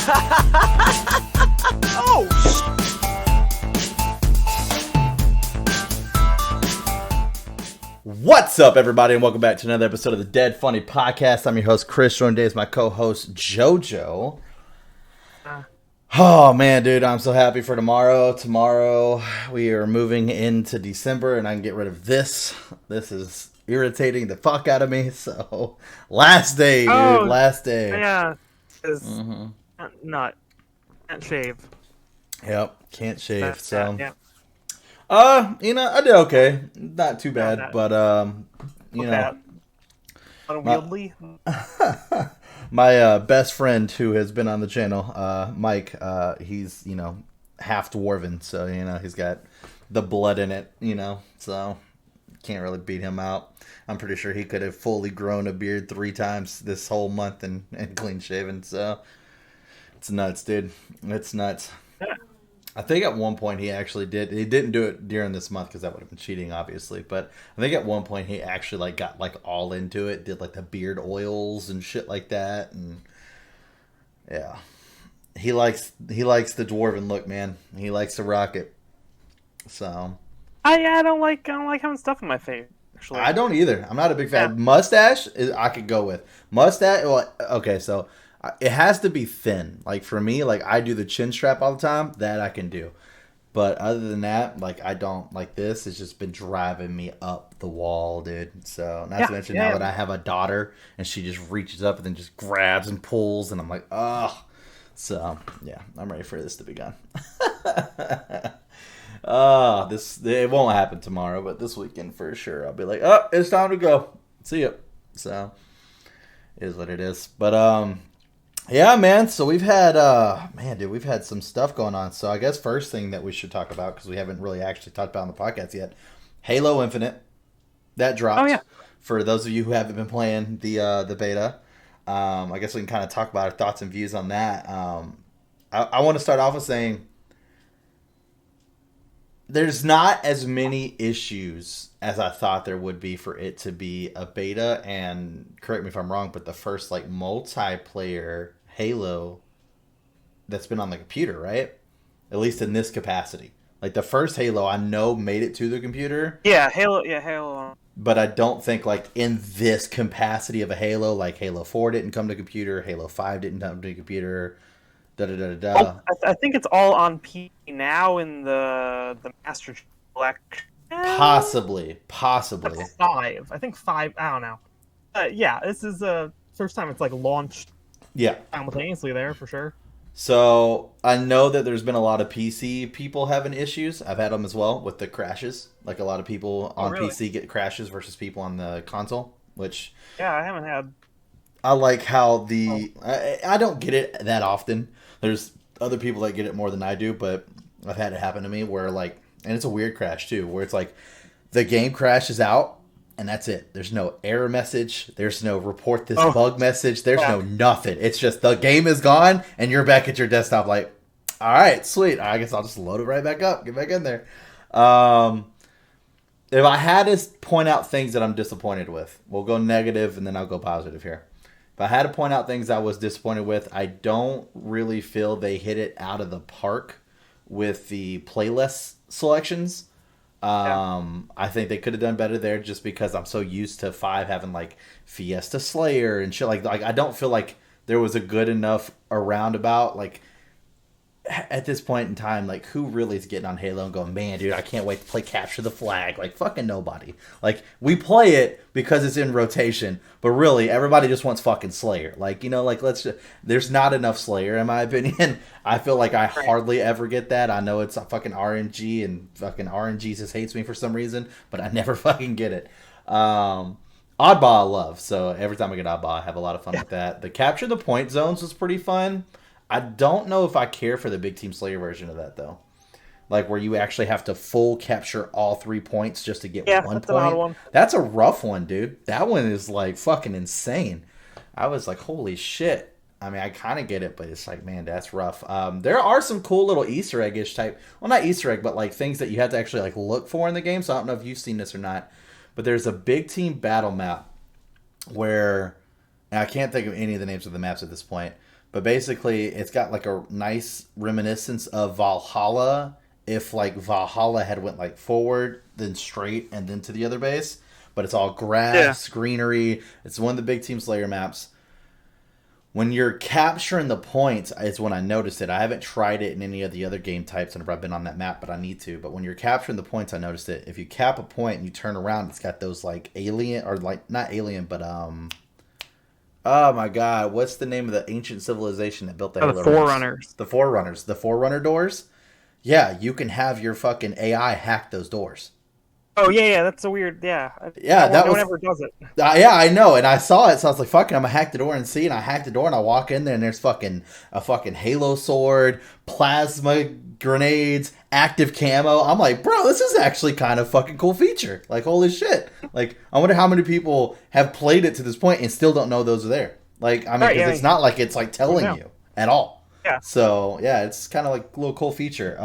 Oh, What's up, everybody, and welcome back to another episode of the Dead Funny Podcast. I'm your host, Chris. Joined today is my co-host, JoJo. Oh, man, dude, I'm so happy for tomorrow. Tomorrow, we are moving into December, and I can get rid of this. This is irritating the fuck out of me, so last day, dude, last day. Yeah, not can't shave. Yep, can't shave, That's so... yeah. I did okay. Not too bad, but, unwieldy. My best friend who has been on the channel, Mike, he's, half dwarven, so, he's got the blood in it, so can't really beat him out. I'm pretty sure he could have fully grown a beard 3 times this whole month and clean shaven, so it's nuts, dude. It's nuts. Yeah. I think at one point he actually did. He didn't do it during this month because that would have been cheating, obviously. But I think at one point he actually got all into it. Did the beard oils and shit like that, and yeah, he likes the dwarven look, man. He likes to rock it. So I don't like having stuff on my face. Actually, I don't either. I'm not a big fan. Yeah. Mustache I could go with mustache. Well, okay, so. It has to be thin. For me, I do the chin strap all the time. That I can do. But other than that, I don't, this has just been driving me up the wall, dude. So, not to mention now that I have a daughter, and she just reaches up and then just grabs and pulls, and I'm like, ugh. So, yeah, I'm ready for this to be gone. It won't happen tomorrow, but this weekend for sure. I'll be like, oh, it's time to go. See ya. So, it is what it is. But, yeah, man. So we've had, we've had some stuff going on. So I guess first thing that we should talk about, because we haven't really actually talked about on the podcast yet, Halo Infinite. That dropped. Oh, yeah. For those of you who haven't been playing the beta, I guess we can kind of talk about our thoughts and views on that. I want to start off with saying there's not as many issues as I thought there would be for it to be a beta, and correct me if I'm wrong, but the first multiplayer Halo that's been on the computer, right? At least in this capacity. The first Halo I know made it to the computer. Yeah, Halo. But I don't think in this capacity of a Halo, Halo 4 didn't come to computer, Halo 5 didn't come to computer. I think it's all on PC now in the Master Collection. Possibly. 5. I think 5. I don't know. Yeah, this is the first time it's launched. Yeah, simultaneously there for sure. So I know that there's been a lot of PC people having issues. I've had them as well with the crashes. A lot of people on PC get crashes versus people on the console. Which I haven't had. I like how I don't get it that often. There's other people that get it more than I do, but I've had it happen to me where and it's a weird crash too, where it's the game crashes out and that's it. There's no error message. There's no report this bug message. There's no nothing. It's just the game is gone and you're back at your desktop all right, sweet. I guess I'll just load it right back up. Get back in there. If I had to point out things that I'm disappointed with, we'll go negative and then I'll go positive here. If I had to point out things I was disappointed with, I don't really feel they hit it out of the park with the playlist selections. I think they could have done better there just because I'm so used to 5 having Fiesta Slayer and shit I don't feel like there was a good enough roundabout at this point in time, who really is getting on Halo and going, man, dude, I can't wait to play Capture the Flag. Fucking nobody. We play it because it's in rotation, but really, everybody just wants fucking Slayer. Let's just, there's not enough Slayer, in my opinion. I feel I hardly ever get that. I know it's a fucking RNG, and fucking RNG just hates me for some reason, but I never fucking get it. Oddball I love, so every time I get Oddball, I have a lot of fun with that. The Capture the Point zones was pretty fun. I don't know if I care for the Big Team Slayer version of that, though. Where you actually have to full capture all 3 points just to get 1 point. One. That's a rough one, dude. That one is, fucking insane. I was holy shit. I mean, I kind of get it, but it's man, that's rough. There are some cool little Easter egg-ish type... Well, not Easter egg, but, things that you have to actually, look for in the game. So I don't know if you've seen this or not. But there's a Big Team battle map where... And I can't think of any of the names of the maps at this point. But basically, it's got like a nice reminiscence of Valhalla. If like Valhalla had went like forward, then straight, and then to the other base. But it's all Yeah. grass, greenery. It's one of the big Team Slayer maps. When you're capturing the points, is when I noticed it. I haven't tried it in any of the other game types whenever I've been on that map, but I need to. But when you're capturing the points, I noticed it. If you cap a point and you turn around, it's got those like alien, or like not alien, but oh my god, what's the name of the ancient civilization that built the Oh, the Halo maps? Forerunners. The Forerunners. The Forerunner doors? Yeah, you can have your fucking AI hack those doors. Oh yeah, that's a weird. Yeah, Yeah, that no was one ever does it. yeah, I know, and I saw it, so I was like, "Fucking, I'm gonna hack the door and see." And I hacked the door, and I walk in there, and there's fucking a fucking Halo sword, plasma grenades, active camo. I'm like, bro, this is actually kind of fucking cool feature. Like, holy shit! Like, I wonder how many people have played it to this point and still don't know those are there. Like, I mean, Right, because yeah, it's not like it's like telling no. you at all. Yeah. So yeah, it's kind of like a little cool feature.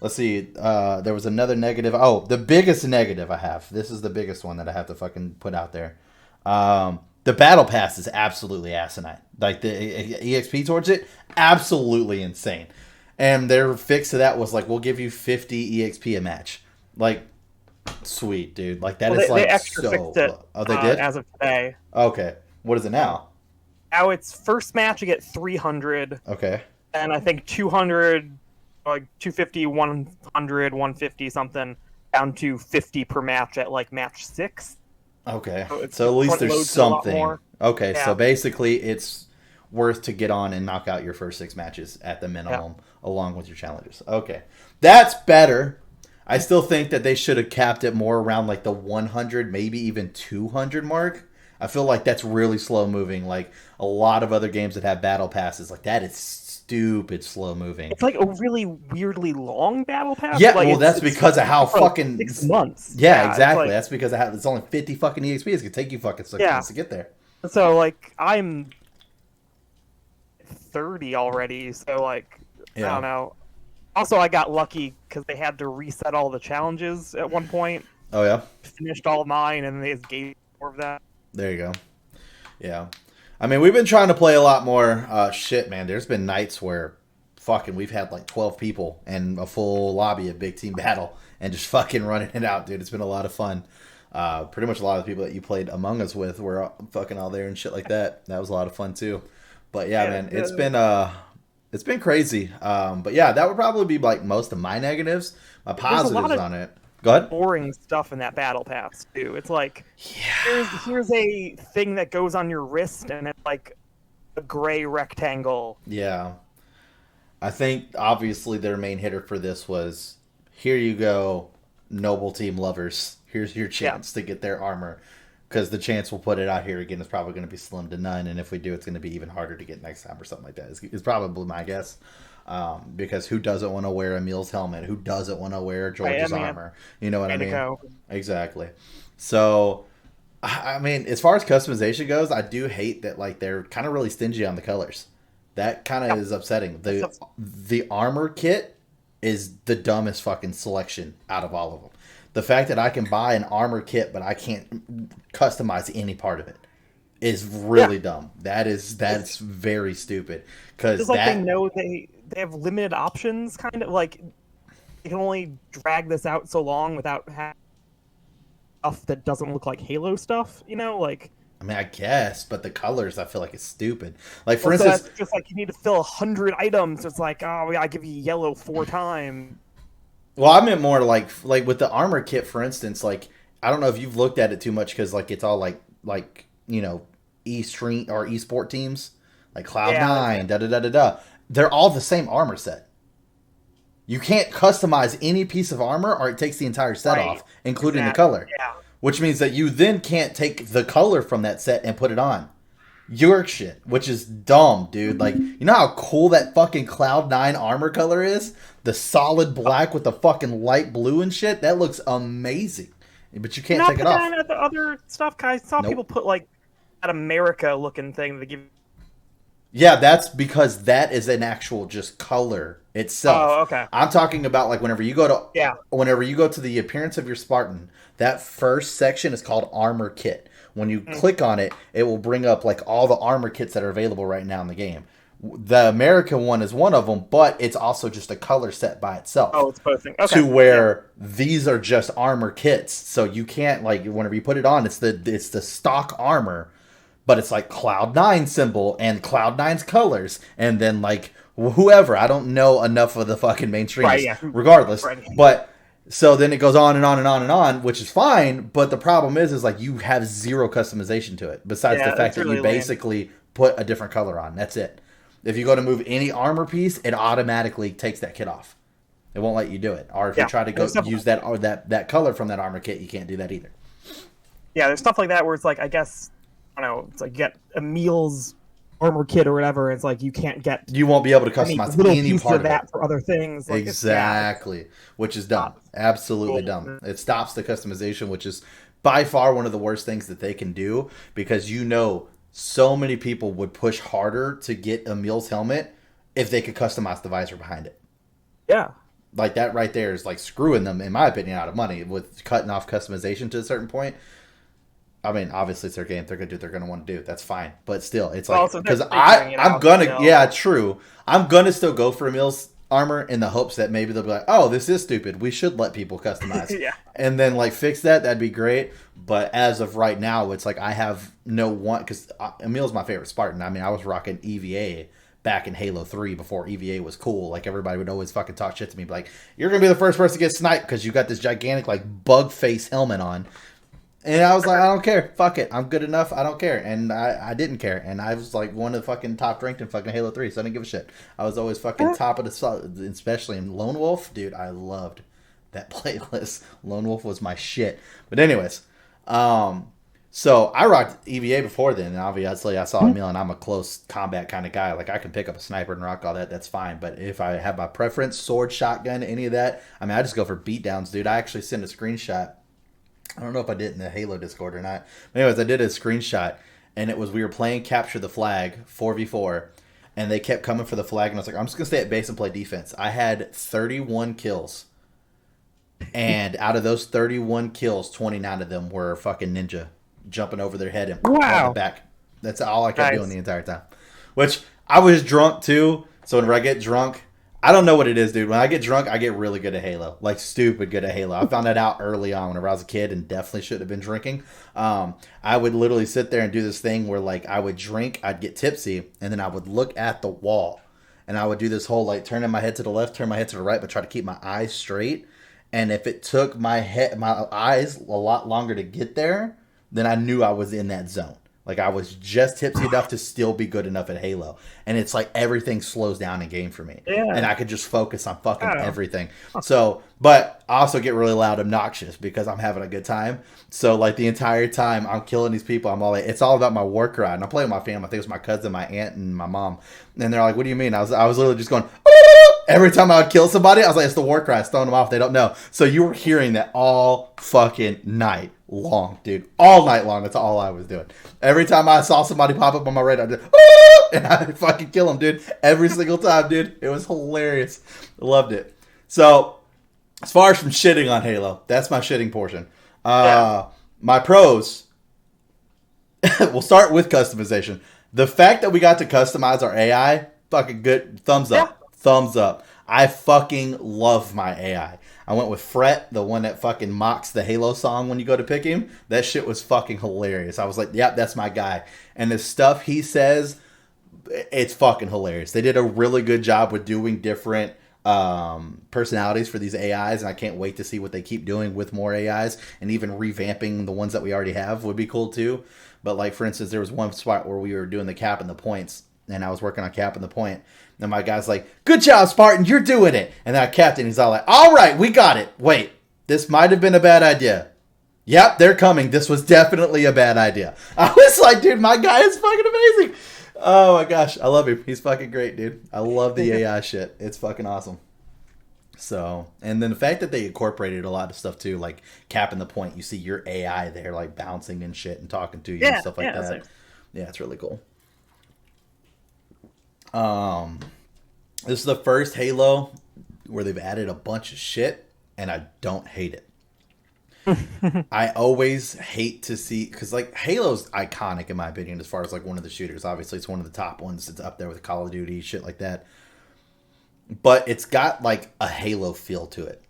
Let's see. There was another negative. Oh, the biggest negative I have. This is the biggest one that I have to fucking put out there. The battle pass is absolutely asinine. Like the EXP towards it, absolutely insane. And their fix to that was like, we'll give you 50 EXP a match. Like, sweet, dude. Like that Well, is they like extra so. fixed it. Oh, they did. As of today. Okay. What is it now? Now it's first match you get 300, Okay. and I think 200, like 250, 100, 150 something, down to 50 per match at like match 6. Okay. So So at least front there's loads a lot something. more. Okay, Yeah. so basically it's worth to get on and knock out your first 6 matches at the minimum along with your challenges. Okay. That's better. I still think that they should have capped it more around like the 100, maybe even 200 mark. I feel like that's really slow moving. Like a lot of other games that have battle passes, like that is stupid slow moving. It's like a really weirdly long battle pass. Yeah, like, well, that's it's because of how for, like, fucking 6 months. Yeah, It's exactly. like, That's because it's only 50 fucking EXP. It's gonna take you fucking 6 Yeah. months to get there. so like I'm 30 already, so like I Yeah. don't know. Also, I got lucky because they had to reset all the challenges at one point. Oh yeah. Finished all mine, and they just gave more of that. There you go. Yeah. I mean, we've been trying to play a lot more. Shit, man. There's been nights where fucking we've had like 12 people and a full lobby of big team battle and just fucking running it out, dude. It's been a lot of fun. Pretty much a lot of the people that you played Among Us with were fucking all there and shit like that. That was a lot of fun too. But yeah, man, it's been crazy. But yeah, that would probably be like most of my negatives. My There's a lot positives of- on it. Go ahead. Boring stuff in that battle pass too. It's like here's a thing that goes on your wrist, and it's like a gray rectangle. Yeah. I think obviously their main hitter for this was, here you go, noble team lovers. Here's your chance to get their armor. Because the chance we'll put it out here again is probably going to be slim to none. And if we do, it's going to be even harder to get next time or something like that. It's probably my guess. Because who doesn't want to wear Emil's helmet? Who doesn't want to wear George's armor? You know what I mean? Exactly. So, I mean, as far as customization goes, I do hate that like they're kind of really stingy on the colors. That kind of is upsetting. The armor kit is the dumbest fucking selection out of all of them. The fact that I can buy an armor kit but I can't customize any part of it is really dumb. That's very stupid. Because like they know they have limited options, kind of like they can only drag this out so long without having stuff that doesn't look like Halo stuff. You know, like. I mean, I guess, but the colors, I feel like it's stupid. Like, for instance, it's just like you need to fill 100 items. It's like, oh, we gotta give you yellow 4 times. Well, I meant more like with the armor kit, for instance. Like, I don't know if you've looked at it too much because like it's all like you know, e-stream or esport teams like Cloud9, da da da da da. They're all the same armor set. You can't customize any piece of armor, or it takes the entire set off, including the color. Yeah. Which means that you then can't take the color from that set and put it on. Your shit, which is dumb, dude. Like, you know how cool that fucking Cloud9 armor color is? The solid black with the fucking light blue and shit? That looks amazing. But you can't take it off. The other stuff, guys. I saw people put like that America looking thing to give. Yeah, that's because that is an actual just color itself. Oh, okay. I'm talking about like whenever you go to the appearance of your Spartan, that first section is called armor kit, When you click on it, it will bring up like all the armor kits that are available right now in the game. The American one is one of them, but it's also just a color set by itself. Oh, it's posting. Okay. To Yeah. where these are just armor kits, so you can't like whenever you put it on, it's the stock armor, but it's like Cloud9 symbol and Cloud9's colors, and then like whoever, I don't know enough of the fucking mainstream, Right. Yeah. regardless, Right. but so then it goes on and on and on and on, which is fine, but the problem is like you have zero customization to it besides Yeah, the fact it's that really you lame. basically put a different color on. That's it. If you go to move any armor piece, it automatically takes that kit off. It won't let you do it. Or if you Yeah. try to go There's stuff, use that or that color from that armor kit, you can't do that either. yeah, there's stuff like that where it's like, I guess, I don't know, it's like you get Emil's armor kit or whatever. It's like you can't get You won't be able to any customize little any piece part of of it. that for other things. Like Exactly, which is dumb. Absolutely Cool. dumb. It stops the customization, which is by far one of the worst things that they can do, because so many people would push harder to get Emil's helmet if they could customize the visor behind it. Yeah. Like that right there is like screwing them, in my opinion, out of money with cutting off customization to a certain point. I mean, obviously it's their game; they're gonna do what they're gonna want to do. That's fine, but still, it's like Also, because they're figuring it I'm out, gonna you know. yeah, true. I'm gonna still go for Emil's armor in the hopes that maybe they'll be like, oh, this is stupid. We should let people customize, Yeah. and then like fix that. That'd be great. But as of right now, it's like I have no one because Emil's my favorite Spartan. I mean, I was rocking EVA back in Halo 3 before EVA was cool. Like everybody would always fucking talk shit to me, like, you're gonna be the first person to get sniped because you got this gigantic like bug face helmet on. And I was like, I don't care. Fuck it. I'm good enough. I don't care. And I didn't care. And I was like one of the fucking top ranked in fucking Halo 3, so I didn't give a shit. I was always fucking top of the, especially in Lone Wolf. Dude, I loved that playlist. Lone Wolf was my shit. But anyways, so I rocked EVA before then, and obviously I saw Emil, and I'm a close combat kind of guy. Like I can pick up a sniper and rock all that. That's fine. But if I have my preference, sword, shotgun, any of that, I mean, I just go for beatdowns, dude. I actually sent a screenshot. I don't know if I did in the Halo Discord or not. But anyways, I did a screenshot, and it was we were playing Capture the Flag 4v4, and they kept coming for the flag, and I was like, I'm just going to stay at base and play defense. I had 31 kills, and out of those 31 kills, 29 of them were fucking ninja, jumping over their head and Wow. the back. That's all I kept Nice. doing the entire time. Which, I was drunk too, so whenever I get drunk, I don't know what it is, dude. When I get drunk, I get really good at Halo. Like, stupid good at Halo. I found that out early on whenever I was a kid and definitely should have been drinking. I would literally sit there and do this thing where, like, I would drink, I'd get tipsy, and then I would look at the wall. And I would do this whole, like, turning my head to the left, turn my head to the right, but try to keep my eyes straight. And if it took my eyes a lot longer to get there, then I knew I was in that zone. Like, I was just tipsy enough to still be good enough at Halo. And it's like everything slows down in game for me. Yeah. And I could just focus on fucking Oh. everything. So, but I also get really loud, obnoxious because I'm having a good time. So, like, the entire time I'm killing these people, I'm all like, it's all about my war cry. And I'm playing with my family. I think it was my cousin, my aunt, and my mom. And they're like, what do you mean? I was literally just going, every time I would kill somebody, I was like, it's the war cry. It's throwing them off. They don't know. So you were hearing that all fucking night long, dude. All night long. That's all I was doing. Every time I saw somebody pop up on my radar, I'd and I'd fucking kill them, dude. Every single time, dude. It was hilarious. I loved it. So, as far as from shitting on Halo, that's my shitting portion. My pros, we'll start with customization. The fact that we got to customize our AI, fucking good. Thumbs up. Yeah. Thumbs up. I fucking love my AI. I went with Fret, the one that fucking mocks the Halo song when you go to pick him. That shit was fucking hilarious. I was like, yep, that's my guy. And the stuff he says, it's fucking hilarious. They did a really good job with doing different personalities for these AIs, and I can't wait to see what they keep doing with more AIs, and even revamping the ones that we already have would be cool too. But like, for instance, there was one spot where we were doing the cap and the points, and I was working on cap and the point. And my guy's like, good job, Spartan, you're doing it. And then I capped it, and he's all like, all right, we got it. Wait, this might have been a bad idea. Yep, they're coming. This was definitely a bad idea. I was like, dude, my guy is fucking amazing. Oh my gosh, I love him. He's fucking great, dude. I love the AI shit. It's fucking awesome. So, and then the fact that they incorporated a lot of stuff too, like capping the point, you see your AI there, like bouncing and shit and talking to you and stuff like that. Like... Yeah, it's really cool. This is the first Halo where they've added a bunch of shit, and I don't hate it. I always hate to see, because like Halo's iconic in my opinion as far as like one of the shooters. Obviously, it's one of the top ones. It's up there with Call of Duty, shit like that. But it's got like a Halo feel to it.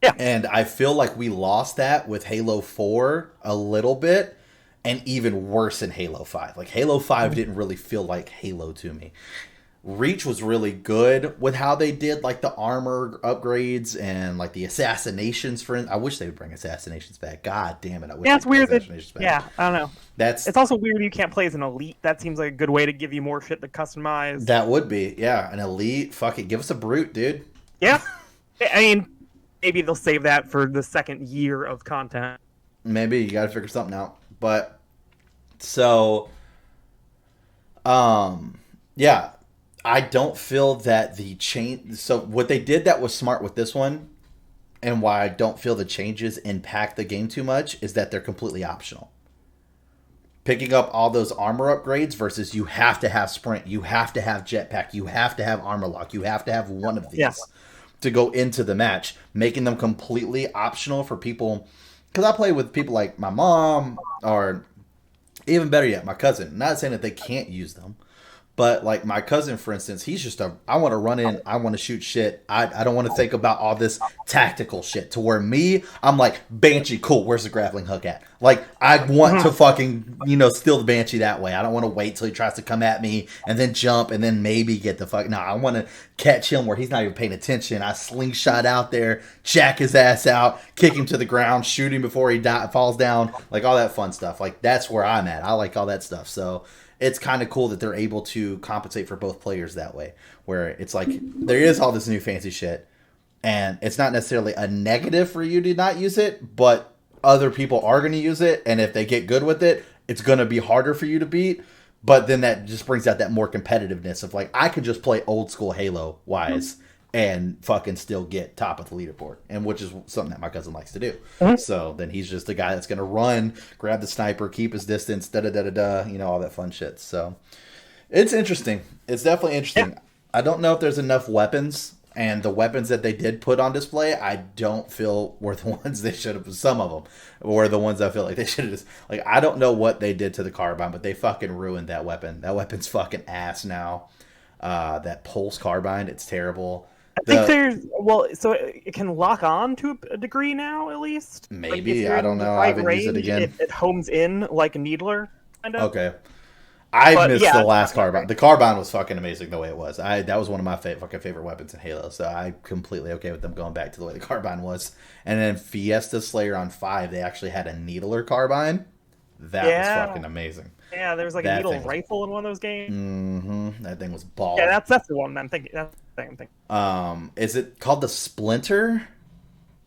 Yeah. And I feel like we lost that with Halo 4 a little bit, and even worse in Halo 5. Like Halo 5 didn't really feel like Halo to me. Reach was really good with how they did like the armor upgrades and like the assassinations. I wish they would bring assassinations back. God damn it! I wish. Yeah, it's they'd bring weird that. assassinations back. Yeah, I don't know. That's It's also weird you can't play as an elite. That seems like a good way to give you more shit to customize. that would be, yeah, an elite. Fuck it, give us a brute, dude. Yeah, I mean, maybe they'll save that for the second year of content. Maybe you got to figure something out. But so, yeah, I don't feel that the change. So what they did that was smart with this one, and why I don't feel the changes impact the game too much is that they're completely optional. Picking up all those armor upgrades versus you have to have sprint, you have to have jetpack, you have to have armor lock, you have to have one of these to go into the match, making them completely optional for people. Because I play with people like my mom, or even better yet, my cousin. Not saying that they can't use them, but like my cousin, for instance, he's just I want to run in, I want to shoot shit. I don't want to think about all this tactical shit. To where me, I'm like, Banshee, cool, where's the grappling hook at? Like, I want to fucking, steal the Banshee that way. I don't want to wait till he tries to come at me and then jump and then maybe get the fuck. No, I want to catch him where he's not even paying attention. I slingshot out there, jack his ass out, kick him to the ground, shoot him before he falls down, like all that fun stuff. Like, that's where I'm at. I like all that stuff. So it's kind of cool that they're able to compensate for both players that way, where it's like there is all this new fancy shit, and it's not necessarily a negative for you to not use it, but other people are going to use it, and if they get good with it, it's going to be harder for you to beat. But then that just brings out that more competitiveness of like, I could just play old school Halo wise and fucking still get top of the leaderboard, and which is something that my cousin likes to do. So then he's just the guy that's gonna run, grab the sniper, keep his distance, all that fun shit. So it's interesting. It's definitely interesting. Yeah. I don't know if there's enough weapons, and the weapons that they did put on display, I don't feel were the ones they should have. Some of them were the ones I feel like they should have just, like, I don't know what they did to the carbine, but they fucking ruined that weapon. That weapon's fucking ass now. That pulse carbine, it's terrible. I think so it can lock on to a degree now, at least. Maybe, like I don't know. I haven't used it again. It homes in like a needler, kind of. Okay. I missed the last carbine. The carbine was fucking amazing the way it was. That was one of my fucking favorite weapons in Halo, so I'm completely okay with them going back to the way the carbine was. And then Fiesta Slayer on 5, they actually had a needler carbine. That was fucking amazing. Yeah, there was like a needle rifle in one of those games. Mm-hmm. That thing was ball. Yeah, that's the one I'm thinking. That's the thing I'm thinking. Is it called the Splinter?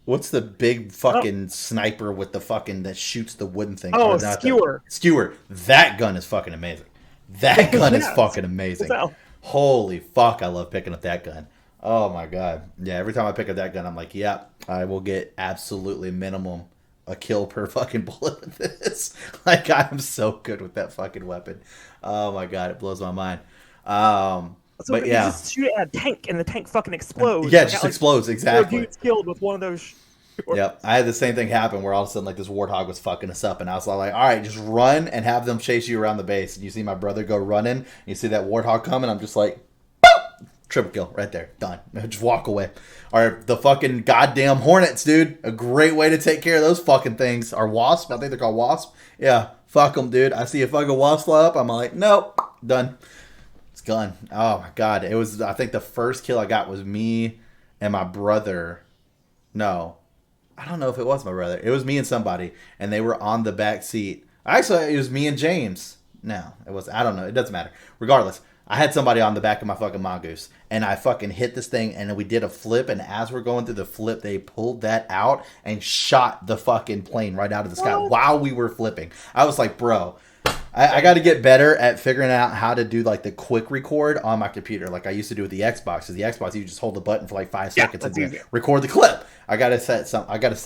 What's the big fucking sniper with the fucking that shoots the wooden thing? Oh, Skewer. Skewer. That gun is fucking amazing. That gun is fucking amazing. Holy fuck, I love picking up that gun. Oh my god. Yeah, every time I pick up that gun, I'm like, yep, I will get absolutely minimum a kill per fucking bullet with this. Like, I'm so good with that fucking weapon. Oh my god, it blows my mind. But yeah, you just shoot at a tank and the tank fucking explodes. Yeah, it just explodes, exactly. 4 dudes killed with one of those. Yep, I had the same thing happen where all of a sudden like this warthog was fucking us up, and I was like, all right, just run and have them chase you around the base. And you see my brother go running, and you see that warthog coming. I'm just like, boop! Triple kill right there, done. Just walk away. Or the fucking goddamn hornets, dude. A great way to take care of those fucking things. Or wasp, I think they're called wasp. Yeah, fuck them, dude. I see a fucking wasp fly up, I'm like, nope, done. It's gone. Oh my god, it was. I think the first kill I got was me and my brother. No. I don't know if it was my brother. It was me and somebody, and they were on the back seat. Actually, it was me and James. No, it was. I don't know. It doesn't matter. Regardless, I had somebody on the back of my fucking mongoose, and I fucking hit this thing, and we did a flip, and as we're going through the flip, they pulled that out and shot the fucking plane right out of the sky while we were flipping. I was like, bro, I got to get better at figuring out how to do like the quick record on my computer, like I used to do with the Xbox. Because the Xbox, you just hold the button for like 5 seconds and record the clip. I gotta set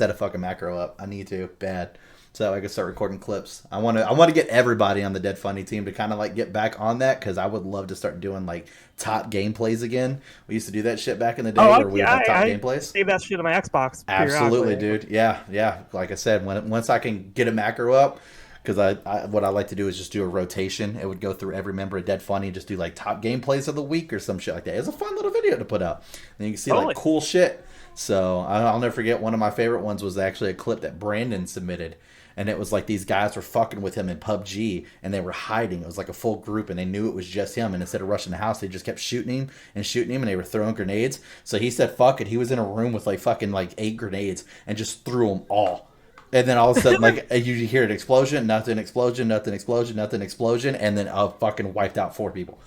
a fucking macro up. I need to bad. so that I can start recording clips. I want to get everybody on the Dead Funny team to kind of like get back on that, because I would love to start doing like top gameplays again. We used to do that shit back in the day where we would have top gameplays. Save that shit on my Xbox. Absolutely, dude. Yeah. Like I said, once I can get a macro up, because what I like to do is just do a rotation. It would go through every member of Dead Funny and just do like top gameplays of the week or some shit like that. It's a fun little video to put out. And you can see like cool shit. So I'll never forget, one of my favorite ones was actually a clip that Brandon submitted. And it was like these guys were fucking with him in PUBG, and they were hiding. It was like a full group, and they knew it was just him. And instead of rushing the house, they just kept shooting him, and they were throwing grenades. So he said, fuck it. He was in a room with like fucking like 8 grenades and just threw them all. And then all of a sudden, like, you hear an explosion, nothing, explosion, nothing, explosion, nothing, explosion, and then fucking wiped out 4 people.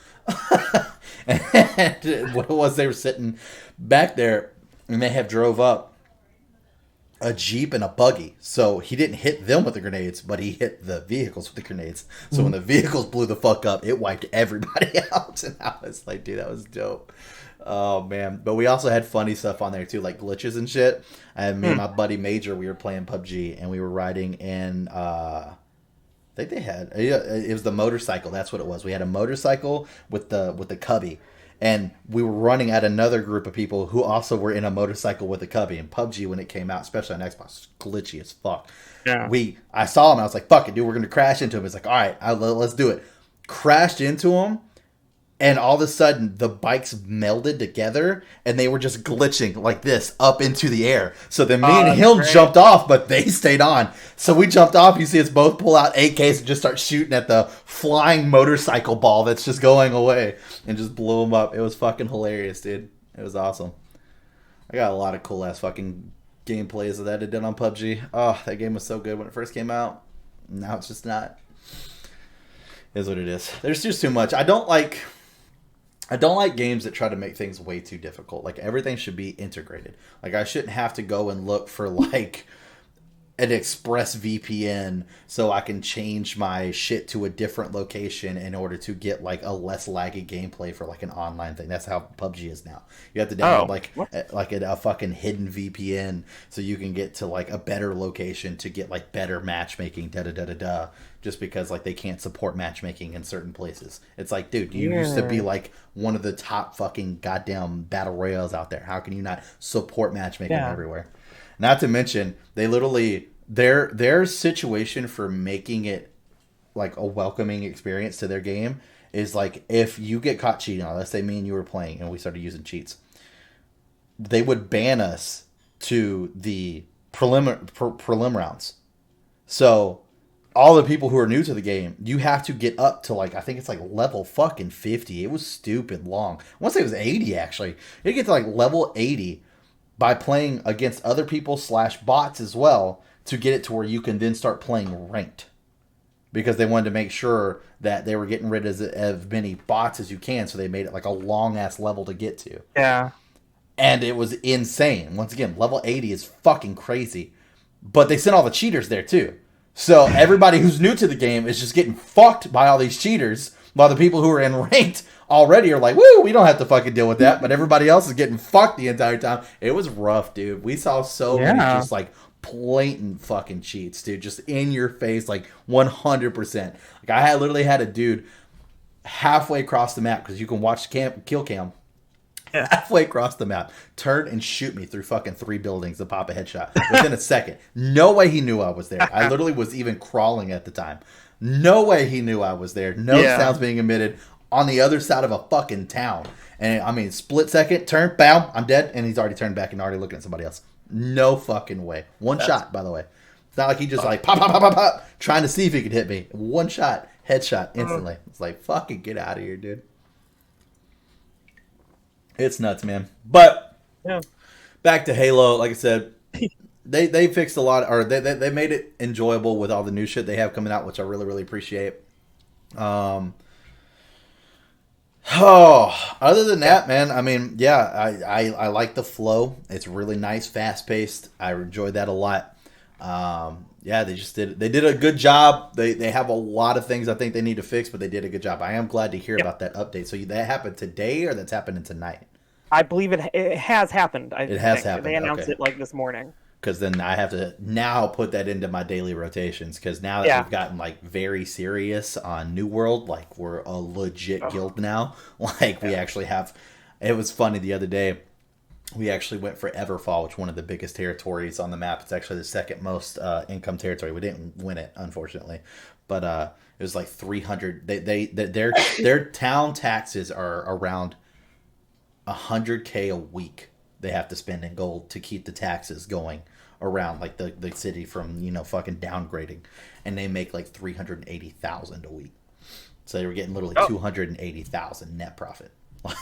And what it was, they were sitting back there, and they have drove up a Jeep and a buggy. So he didn't hit them with the grenades, but he hit the vehicles with the grenades. So when the vehicles blew the fuck up, it wiped everybody out. And I was like, dude, that was dope. Oh, man. But we also had funny stuff on there, too, like glitches and shit. And me and my buddy Major, we were playing PUBG, and we were riding in, I think they had, it was the motorcycle. That's what it was. We had a motorcycle with the cubby. And we were running at another group of people who also were in a motorcycle with a cubby. And PUBG, when it came out, especially on Xbox, was glitchy as fuck. Yeah. I saw him, and I was like, fuck it, dude, we're going to crash into him. It's like, all right, let's do it. Crashed into him. And all of a sudden, the bikes melded together, and they were just glitching like this up into the air. So then me and him jumped off, but they stayed on. So we jumped off. You see us both pull out AKs and just start shooting at the flying motorcycle ball that's just going away, and just blew them up. It was fucking hilarious, dude. It was awesome. I got a lot of cool-ass fucking gameplays of that I did on PUBG. Oh, that game was so good when it first came out. Now it's just not. It is what it is. There's just too much. I don't like games that try to make things way too difficult. Like, everything should be integrated. Like, I shouldn't have to go and look for, like, an express VPN so I can change my shit to a different location in order to get, like, a less laggy gameplay for, like, an online thing. That's how PUBG is now. You have to download, a fucking hidden VPN so you can get to, like, a better location to get, like, better matchmaking, da-da-da-da-da. Just because, like, they can't support matchmaking in certain places. It's like, dude, you used to be, like, one of the top fucking goddamn battle royales out there. How can you not support matchmaking everywhere? Not to mention, they literally, their situation for making it, like, a welcoming experience to their game is, like, if you get caught cheating, let's say me and you were playing and we started using cheats, they would ban us to the prelim rounds. So all the people who are new to the game, you have to get up to, like, I think it's like level fucking 50. It was stupid long. I want to say it was 80, actually. You get to, like, level 80 by playing against other people / bots as well to get it to where you can then start playing ranked. Because they wanted to make sure that they were getting rid of as many bots as you can, so they made it like a long-ass level to get to. Yeah. And it was insane. Once again, level 80 is fucking crazy. But they sent all the cheaters there, too. So everybody who's new to the game is just getting fucked by all these cheaters, while the people who are in ranked already are like, woo, we don't have to fucking deal with that. But everybody else is getting fucked the entire time. It was rough, dude. We saw so many just, like, blatant fucking cheats, dude. Just in your face, like, 100%. Like, I literally had a dude halfway across the map, because you can watch the kill cam. Halfway across the map, turn and shoot me through fucking 3 buildings to pop a headshot within a second. No way he knew I was there. I literally was even crawling at the time. No way he knew I was there. No sounds being emitted on the other side of a fucking town. And I mean, split second, turn, bam, I'm dead. And he's already turned back and already looking at somebody else. No fucking way. One shot, by the way. It's not like he just like pop, pop, pop, pop, pop, trying to see if he could hit me. One shot, headshot instantly. It's like, fucking get out of here, dude. It's nuts, man. But back to Halo, like I said, they fixed a lot, or they made it enjoyable with all the new shit they have coming out, which I really, really appreciate. Other than that, man, I mean, I like the flow. It's really nice, fast paced. I enjoyed that a lot. They did a good job. They have a lot of things I think they need to fix, but they did a good job. I am glad to hear about that update. So that happened today, or that's happening tonight? I believe it has happened. It has happened. They announced it like this morning. because then I have to now put that into my daily rotations. Because now that Yeah. we've gotten like very serious on New World, like we're a legit guild now. Like we actually have. It was funny the other day. We actually went for Everfall, which is one of the biggest territories on the map. It's actually the second most income territory. We didn't win it, unfortunately, but it was like 300. Their town taxes are around 100K a week. They have to spend in gold to keep the taxes going around like the city from fucking downgrading, and they make like 380,000 a week. So they were getting literally 280,000 net profit,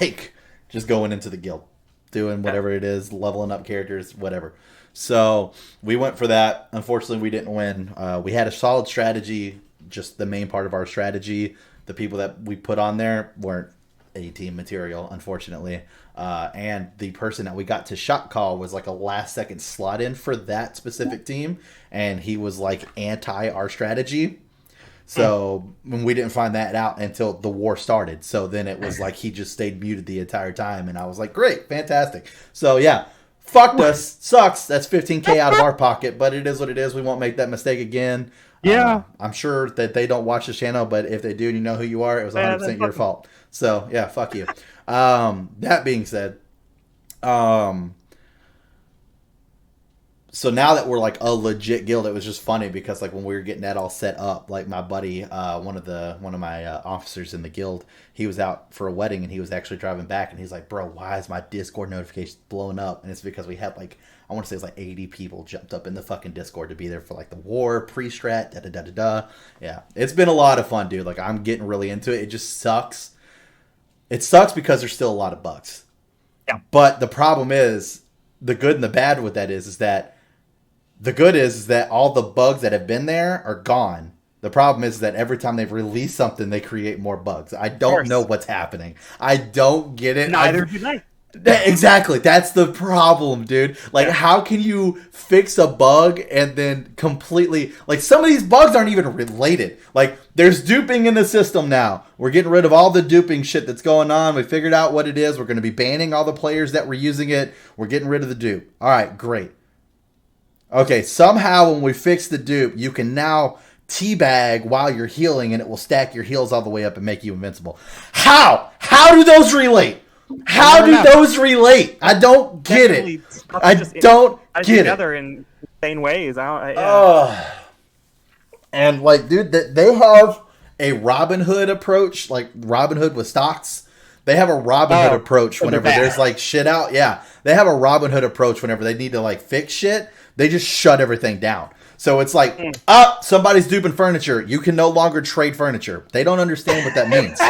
like just going into the guild, doing whatever it is, leveling up characters, whatever. So we went for that. Unfortunately, we didn't win. We had a solid strategy. Just the main part of our strategy, the people that we put on there weren't A-team material, unfortunately. And the person that we got to shot call was like a last second slot in for that specific team, and he was like anti our strategy. So when we didn't find that out until the war started. So then it was like he just stayed muted the entire time, and I was like, great, fantastic. So yeah, fucked us, sucks. That's 15K out of our pocket, but it is what it is. We won't make that mistake again. Yeah. I'm sure that they don't watch this channel, but if they do and you know who you are, it was 100% your fault. So yeah, fuck you. That being said, so now that we're like a legit guild, it was just funny because like when we were getting that all set up, like my buddy, one of my officers in the guild, he was out for a wedding and he was actually driving back and he's like, bro, why is my Discord notifications blowing up? And it's because we had like, I want to say it's like 80 people jumped up in the fucking Discord to be there for like the war, pre-strat, da-da-da-da-da. Yeah, it's been a lot of fun, dude. Like I'm getting really into it. It just sucks. It sucks because there's still a lot of bugs. Yeah. But the problem is, the good and the bad with that is that the good is that all the bugs that have been there are gone. The problem is that every time they've released something, they create more bugs. I don't know what's happening. I don't get it. Neither do I. Exactly. That's the problem, dude. Like, how can you fix a bug and then completely... Like, some of these bugs aren't even related. Like, there's duping in the system now. We're getting rid of all the duping shit that's going on. We figured out what it is. We're going to be banning all the players that were using it. We're getting rid of the dupe. All right, great. Okay, somehow when we fix the dupe, you can now teabag while you're healing, and it will stack your heals all the way up and make you invincible. How? How do those relate? How do those relate? I don't get it. I don't get it. Together in insane ways. Yeah. And like, dude, they have a Robin Hood approach, like Robin Hood with stocks. They have a Robin Hood approach whenever there's like shit out. Yeah, they have a Robin Hood approach whenever they need to like fix shit. They just shut everything down. So it's like, somebody's duping furniture. You can no longer trade furniture. They don't understand what that means.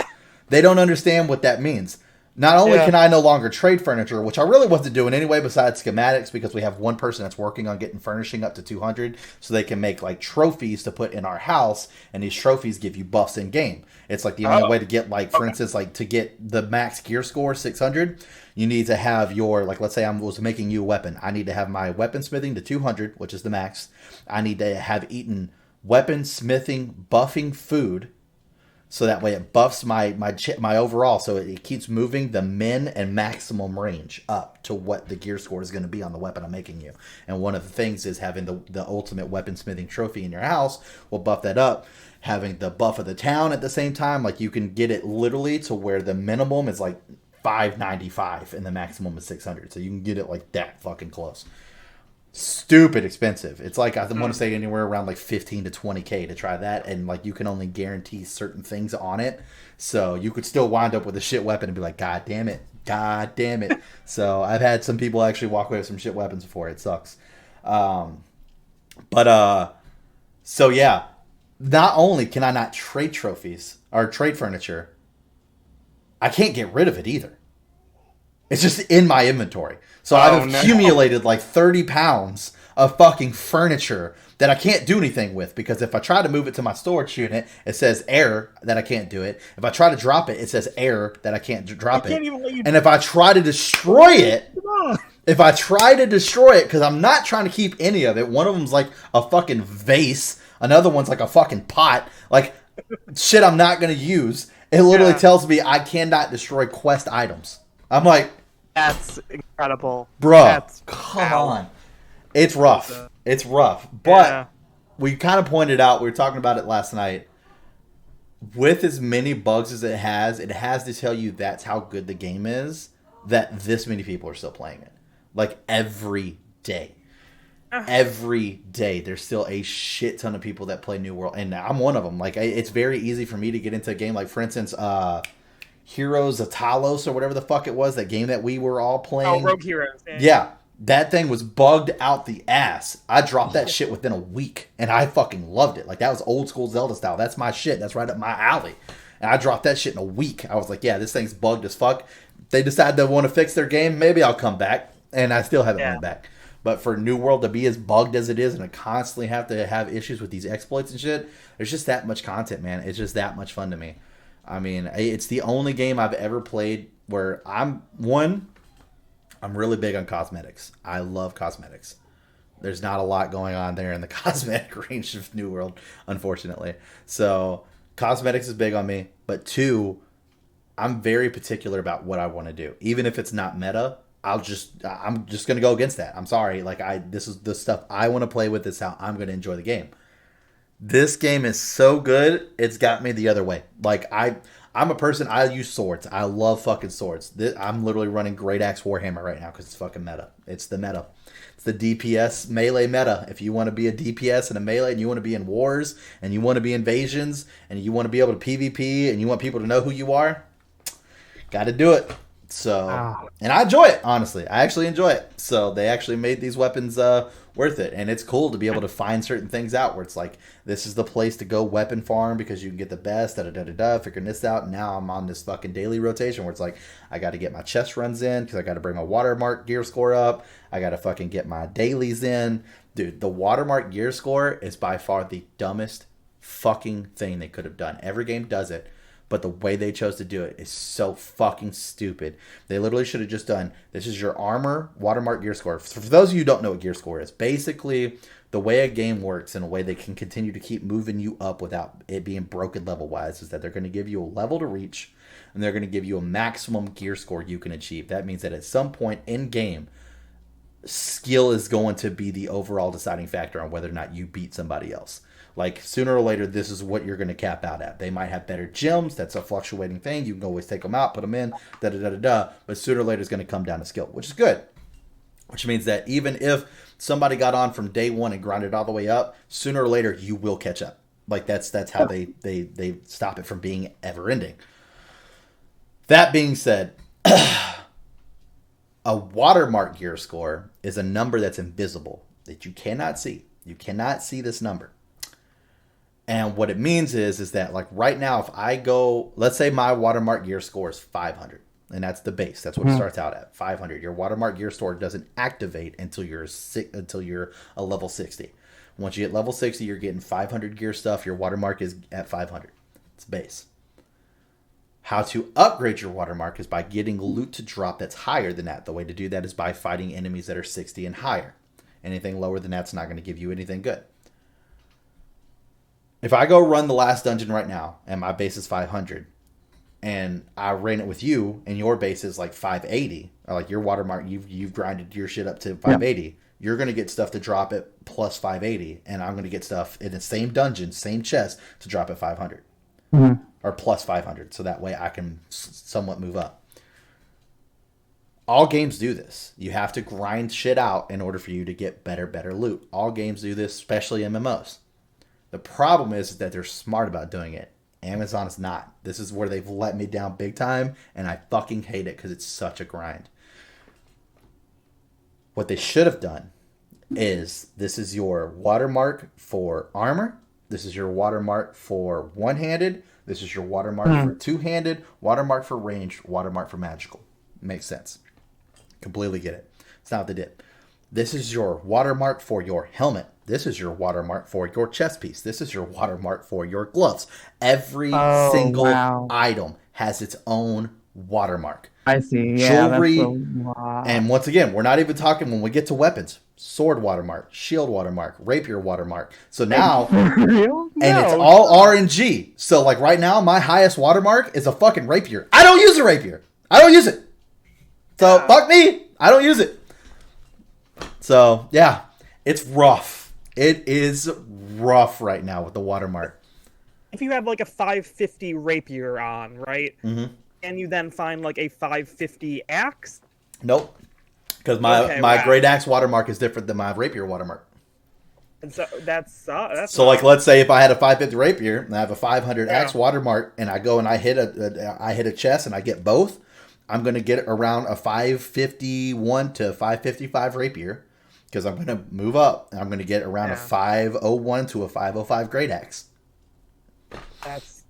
They don't understand what that means. Not only can I no longer trade furniture, which I really wasn't doing anyway besides schematics, because we have one person that's working on getting furnishing up to 200 so they can make like trophies to put in our house, and these trophies give you buffs in game. It's like the only way to get, like, for instance, like to get the max gear score 600, you need to have your, like, let's say I was making you a weapon. I need to have my weapon smithing to 200, which is the max. I need to have eaten weapon smithing buffing food, so that way it buffs my overall, so it keeps moving the min and maximum range up to what the gear score is going to be on the weapon I'm making you. And one of the things is having the ultimate weaponsmithing trophy in your house will buff that up. Having the buff of the town at the same time, like you can get it literally to where the minimum is like 595 and the maximum is 600. So you can get it like that fucking close. Stupid expensive. It's like, I want to say anywhere around like 15 to 20K to try that, and like you can only guarantee certain things on it, so you could still wind up with a shit weapon and be like, god damn it. So I've had some people actually walk away with some shit weapons before. It sucks. So yeah, not only can I not trade trophies or trade furniture, I can't get rid of it either. It's just in my inventory. So I've accumulated like 30 pounds of fucking furniture that I can't do anything with, because if I try to move it to my storage unit, it says error that I can't do it. If I try to drop it, it says error that I can't drop it. And if I try to destroy it, because I'm not trying to keep any of it. One of them's like a fucking vase. Another one's like a fucking pot. Like shit I'm not going to use. It literally tells me I cannot destroy quest items. I'm like, that's incredible. Bro, come on. It's rough. It's rough. But we kind of pointed out, we were talking about it last night. With as many bugs as it has to tell you that's how good the game is, that this many people are still playing it. Like every day. Every day there's still a shit ton of people that play New World, and I'm one of them. Like it's very easy for me to get into a game like, for instance, Heroes of Talos or whatever the fuck it was, that game that we were all playing. Oh, Rogue Heroes. Yeah, that thing was bugged out the ass. I dropped that shit within a week, and I fucking loved it. Like that was old school Zelda style. That's my shit. That's right up my alley. And I dropped that shit in a week. I was like, yeah, this thing's bugged as fuck. They decide they want to fix their game. Maybe I'll come back, and I still haven't went back. But for New World to be as bugged as it is and to constantly have to have issues with these exploits and shit, there's just that much content, man. It's just that much fun to me. I mean, it's the only game I've ever played where I'm really big on cosmetics. I love cosmetics. There's not a lot going on there in the cosmetic range of New World, unfortunately. So cosmetics is big on me. But 2, I'm very particular about what I want to do. Even if it's not meta, I'm just gonna go against that. I'm sorry. Like this is the stuff I want to play with. This is how I'm gonna enjoy the game. This game is so good, it's got me the other way. Like I'm a person, I use swords. I love fucking swords. I'm literally running Great Axe Warhammer right now because it's fucking meta. It's the meta. It's the DPS melee meta. If you want to be a DPS and a melee and you want to be in wars and you want to be invasions and you want to be able to PvP and you want people to know who you are, got to do it. So, and I enjoy it, honestly. I actually enjoy it. So they actually made these weapons worth it. And it's cool to be able to find certain things out where it's like, this is the place to go weapon farm because you can get the best, figuring this out. And now I'm on this fucking daily rotation where it's like, I got to get my chest runs in because I got to bring my watermark gear score up. I got to fucking get my dailies in. Dude, the watermark gear score is by far the dumbest fucking thing they could have done. Every game does it. But the way they chose to do it is so fucking stupid. They literally should have just done, this is your armor watermark gear score. For those of you who don't know what gear score is, basically the way a game works and a way they can continue to keep moving you up without it being broken level-wise is that they're going to give you a level to reach and they're going to give you a maximum gear score you can achieve. That means that at some point in game, skill is going to be the overall deciding factor on whether or not you beat somebody else. Like, sooner or later, this is what you're going to cap out at. They might have better gems. That's a fluctuating thing. You can always take them out, put them in, da-da-da-da-da. But sooner or later, it's going to come down to skill, which is good. Which means that even if somebody got on from day one and grinded all the way up, sooner or later, you will catch up. Like, that's how they stop it from being ever-ending. That being said, a watermark gear score is a number that's invisible, that you cannot see. You cannot see this number. And what it means is that, like, right now, if I go, let's say my watermark gear score is 500, and that's the base. That's what it starts out at, 500. Your watermark gear score doesn't activate until you're a level 60. Once you get level 60, you're getting 500 gear stuff. Your watermark is at 500. It's base. How to upgrade your watermark is by getting loot to drop that's higher than that. The way to do that is by fighting enemies that are 60 and higher. Anything lower than that's not going to give you anything good. If I go run the last dungeon right now and my base is 500 and I ran it with you and your base is like 580, or like your watermark, you've grinded your shit up to 580, you're going to get stuff to drop at plus 580 and I'm going to get stuff in the same dungeon, same chest to drop at 500 or plus 500. So that way I can somewhat move up. All games do this. You have to grind shit out in order for you to get better loot. All games do this, especially MMOs. The problem is that they're smart about doing it. Amazon is not. This is where they've let me down big time, and I fucking hate it because it's such a grind. What they should have done is, this is your watermark for armor. This is your watermark for one-handed. This is your watermark for two-handed. Watermark for range. Watermark for magical. Makes sense. Completely get it. It's not what they did. This is your watermark for your helmet. This is your watermark for your chest piece. This is your watermark for your gloves. Every single item has its own watermark. I see. Yeah, jewelry, that's and once again, we're not even talking when we get to weapons. Sword watermark, shield watermark, rapier watermark. So now, and it's all RNG. So like right now, my highest watermark is a fucking rapier. I don't use a rapier. I don't use it. So fuck me. I don't use it. So yeah, It's rough. It is rough right now with the watermark. If you have like a 550 rapier on, right? Mm-hmm. And you then find like a 550 axe. Nope. Because Okay, my wow. great axe watermark is different than my rapier watermark. And so that's So like, not let's say if I had a 550 rapier and I have a 500 yeah. axe watermark, and I go and I hit a chest and I get both, I'm gonna get around a 551 to 555 rapier because I'm gonna move up and I'm gonna get around a Yeah. 501 to a 505 great axe. That's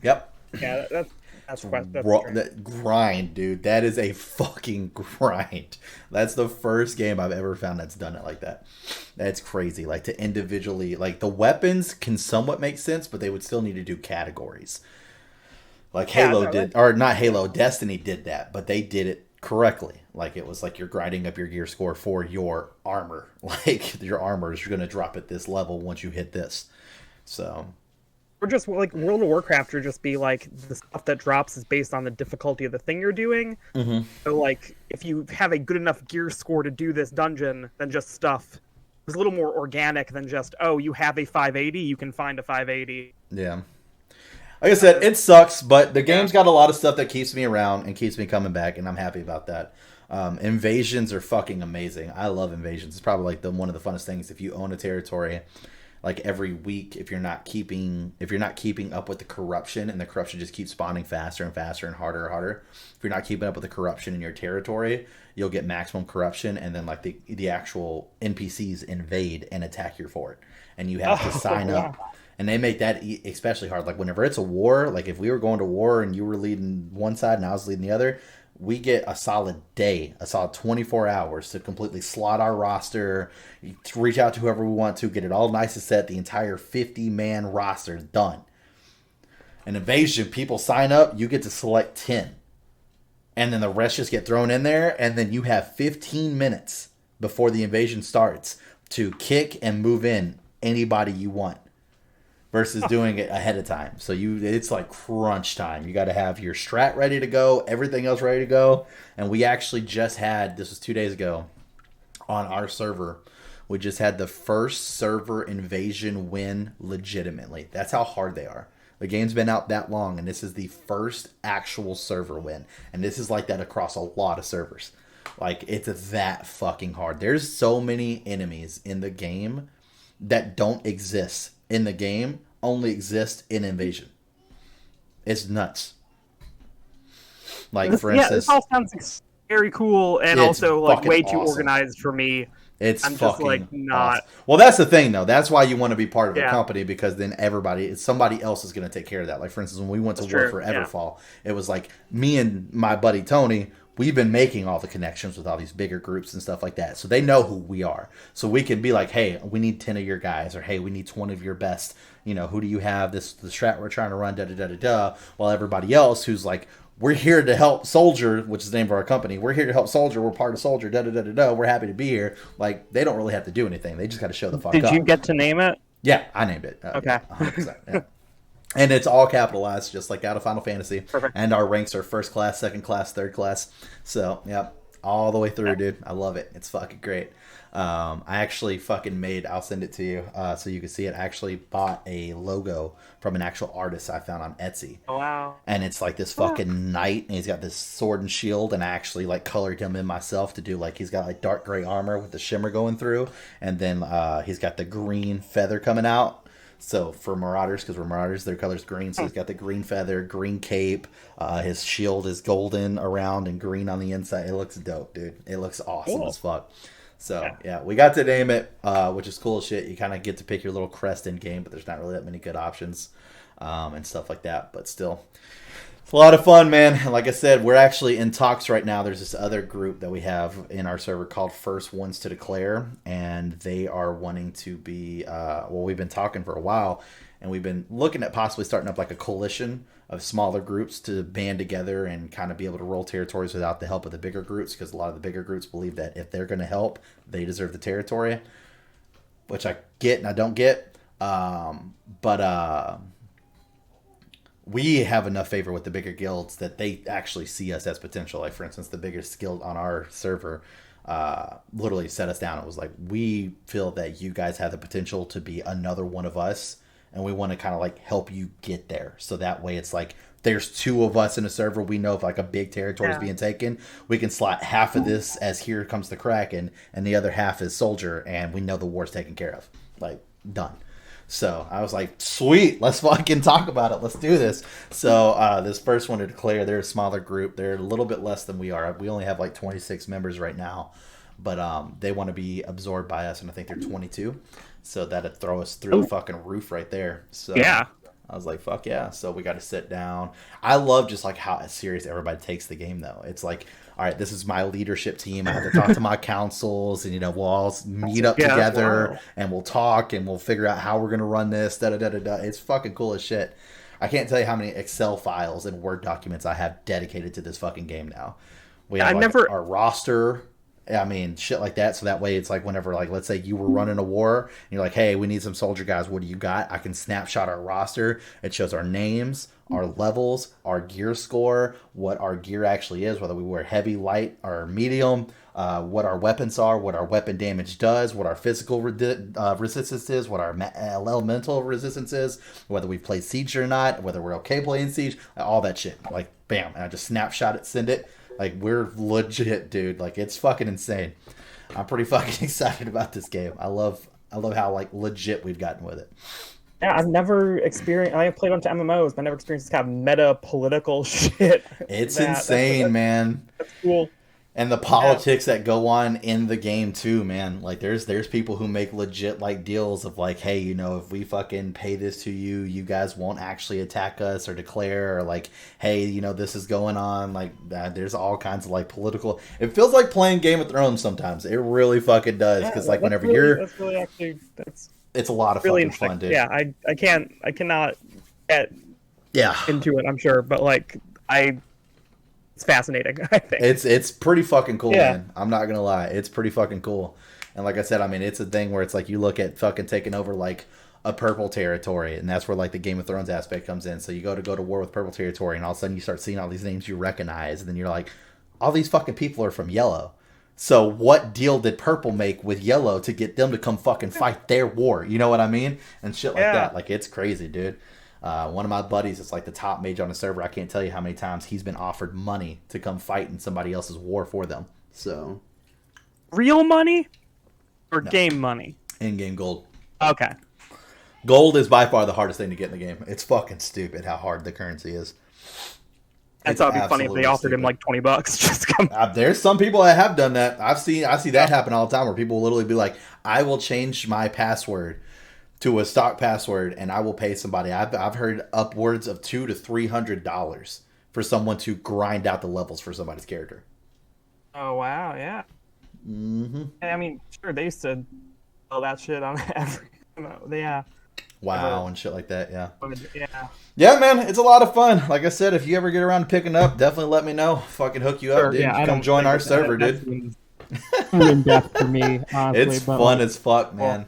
Yep. yeah. That's strange. That grind, dude. That is a fucking grind. That's the first game I've ever found that's done it like that. That's crazy. Like to individually, like the weapons can somewhat make sense, but they would still need to do categories. Like Yeah. Halo No. did, or not Halo, Destiny did that, but they did it correctly. Like it was like you're grinding up your gear score for your armor. Like your armor is going to drop at this level once you hit this. So Or just like World of Warcraft, or just be like the stuff that drops is based on the difficulty of the thing you're doing. mm-hmm. So like if you have a good enough gear score to do this dungeon, then just stuff is a little more organic than just, oh, you have a 580, you can find a 580. Yeah. Like I said, it sucks, but the Yeah. game's got a lot of stuff that keeps me around and keeps me coming back, and I'm happy about that. Invasions are fucking amazing. I love invasions. It's probably like one of the funnest things. If you own a territory, like every week, if you're not keeping up with the corruption, and the corruption just keeps spawning faster and faster and harder and harder. If you're not keeping up with the corruption in your territory, you'll get maximum corruption, and then like the actual NPCs invade and attack your fort, and you have to sign up. And they make that especially hard. Like whenever it's a war, like if we were going to war and you were leading one side and I was leading the other, we get a solid day, a solid 24 hours to completely slot our roster, to reach out to whoever we want to, get it all nice and set. The entire 50-man roster is done. An invasion, people sign up, you get to select 10. And then the rest just get thrown in there, and then you have 15 minutes before the invasion starts to kick and move in anybody you want, versus doing it ahead of time. So it's like crunch time. You got to have your strat ready to go, everything else ready to go. And we actually just had, this was 2 days ago on our server, we just had the first server invasion win legitimately. That's how hard they are. The game's been out that long, and this is the first actual server win. And this is like that across a lot of servers. Like, it's that fucking hard. There's so many enemies in the game that don't exist in the game, only exist in Invasion. It's nuts. Like, for instance, this all sounds very cool and it's also like fucking way too awesome. organized for me. It's I'm just fucking like not. awesome. Well, that's the thing, though. That's why you want to be part of a Yeah. company, because then somebody else is going to take care of that. Like, for instance, when we went to That's war true, for yeah. Everfall, it was like me and my buddy Tony. We've been making all the connections with all these bigger groups and stuff like that, so they know who we are. So we can be like, "Hey, we need 10 of your guys," or "Hey, we need 20 of your best. You know, who do you have? This the strat we're trying to run." Da da da da da. While everybody else, who's like, "We're here to help Soldier," which is the name of our company. "We're here to help Soldier. We're part of Soldier. Da da da da da. We're happy to be here." Like, they don't really have to do anything. They just got to show the fuck Did up. you get to name it? Yeah, I named it. Okay. 100%. Yeah. And it's all capitalized, just like out of Final Fantasy. Perfect. And our ranks are first class, second class, third class. So, yeah, all the way through, dude. I love it. It's fucking great. I actually fucking made, I'll send it to you so you can see it. I actually bought a logo from an actual artist I found on Etsy. Oh, wow. And it's like this fucking knight, and he's got this sword and shield, and I actually like colored him in myself to do like, he's got like dark gray armor with the shimmer going through, and then he's got the green feather coming out. So for Marauders, because we're Marauders, their color's green. So he's got the green feather, green cape. His shield is golden around and green on the inside. It looks dope, dude. It looks awesome as fuck. So yeah, we got to name it, which is cool as shit. You kind of get to pick your little crest in game, but there's not really that many good options and stuff like that. But still, it's a lot of fun, man. And like I said, we're actually in talks right now. There's this other group that we have in our server called First Ones to Declare, and they are wanting to be, well, we've been talking for a while, and we've been looking at possibly starting up like a coalition of smaller groups to band together and kind of be able to roll territories without the help of the bigger groups, because a lot of the bigger groups believe that if they're going to help, they deserve the territory, which I get and I don't get. But we have enough favor with the bigger guilds that they actually see us as potential. Like, for instance, the biggest guild on our server, literally set us down. It was like, we feel that you guys have the potential to be another one of us, and we want to kind of like help you get there. So that way it's like, there's two of us in a server. We know if like a big territory is being taken, we can slot half of this as here comes the Kraken, and the other half is Soldier, and we know the war's taken care of. Like, done. So I was like, sweet, let's fucking talk about it. Let's do this. So this first one to declare, they're a smaller group. They're a little bit less than we are. We only have like 26 members right now. But they want to be absorbed by us, and I think they're 22. So that'd throw us through the fucking roof right there. So Yeah. I was like, fuck yeah. So we got to sit down. I love just like how serious everybody takes the game, though. It's like, all right, this is my leadership team. I have to talk to my councils, and, we'll all meet up together, and we'll talk, and we'll figure out how we're going to run this. Da, da, da, da, da. It's fucking cool as shit. I can't tell you how many Excel files and Word documents I have dedicated to this fucking game now. We have our roster. I mean, shit like that. So that way it's like whenever, like, let's say you were running a war and you're like, hey, we need some soldier guys. What do you got? I can snapshot our roster. It shows our names, our levels, our gear score, what our gear actually is, whether we wear heavy, light, or medium, what our weapons are, what our weapon damage does, what our physical resistance is, what our elemental resistance is, whether we play Siege or not, whether we're okay playing Siege, all that shit. Like, bam. And I just snapshot it, send it. Like, we're legit, dude. Like, it's fucking insane. I'm pretty fucking excited about this game. I love how, like, legit we've gotten with it. Yeah, I've never experienced... I played a bunch of MMOs, but I never experienced this kind of meta-political shit. It's insane, man. That's cool. And the politics that go on in the game too, man. Like, there's people who make legit like deals of like, hey, if we fucking pay this to you, you guys won't actually attack us or declare, or like, hey, this is going on. Like, there's all kinds of like political. It feels like playing Game of Thrones sometimes. It really fucking does, because like whenever that's really actually it's a lot of really fucking fun, dude. Yeah, I cannot get into it. I'm sure, but like it's fascinating, I think. It's pretty fucking cool, man. I'm not gonna lie. It's pretty fucking cool. And like I said, I mean, it's a thing where it's like you look at fucking taking over like a purple territory, and that's where like the Game of Thrones aspect comes in. So you go to war with purple territory, and all of a sudden you start seeing all these names you recognize, and then you're like, all these fucking people are from yellow. So what deal did purple make with yellow to get them to come fucking fight their war? You know what I mean? And shit like that. Like, it's crazy, dude. One of my buddies is like the top mage on the server. I can't tell you how many times he's been offered money to come fight in somebody else's war for them. So, real money or game money? In-game gold. Okay. Gold is by far the hardest thing to get in the game. It's fucking stupid how hard the currency is. And so it'd be funny if they offered him like $20 just come. There's some people that have done that. I see that happen all the time, where people will literally be like, I will change my password to a stock password, and I will pay somebody. I've heard upwards of $200 to $300 for someone to grind out the levels for somebody's character. Oh wow, yeah. Mm-hmm. I mean, sure, they used to sell that shit on every. Yeah. WoW and shit like that. Yeah. Yeah, man, it's a lot of fun. Like I said, if you ever get around to picking up, definitely let me know. Fucking hook you up, dude. Yeah, come join our server, dude. Too in depth for me, honestly. It's fun as fuck, man.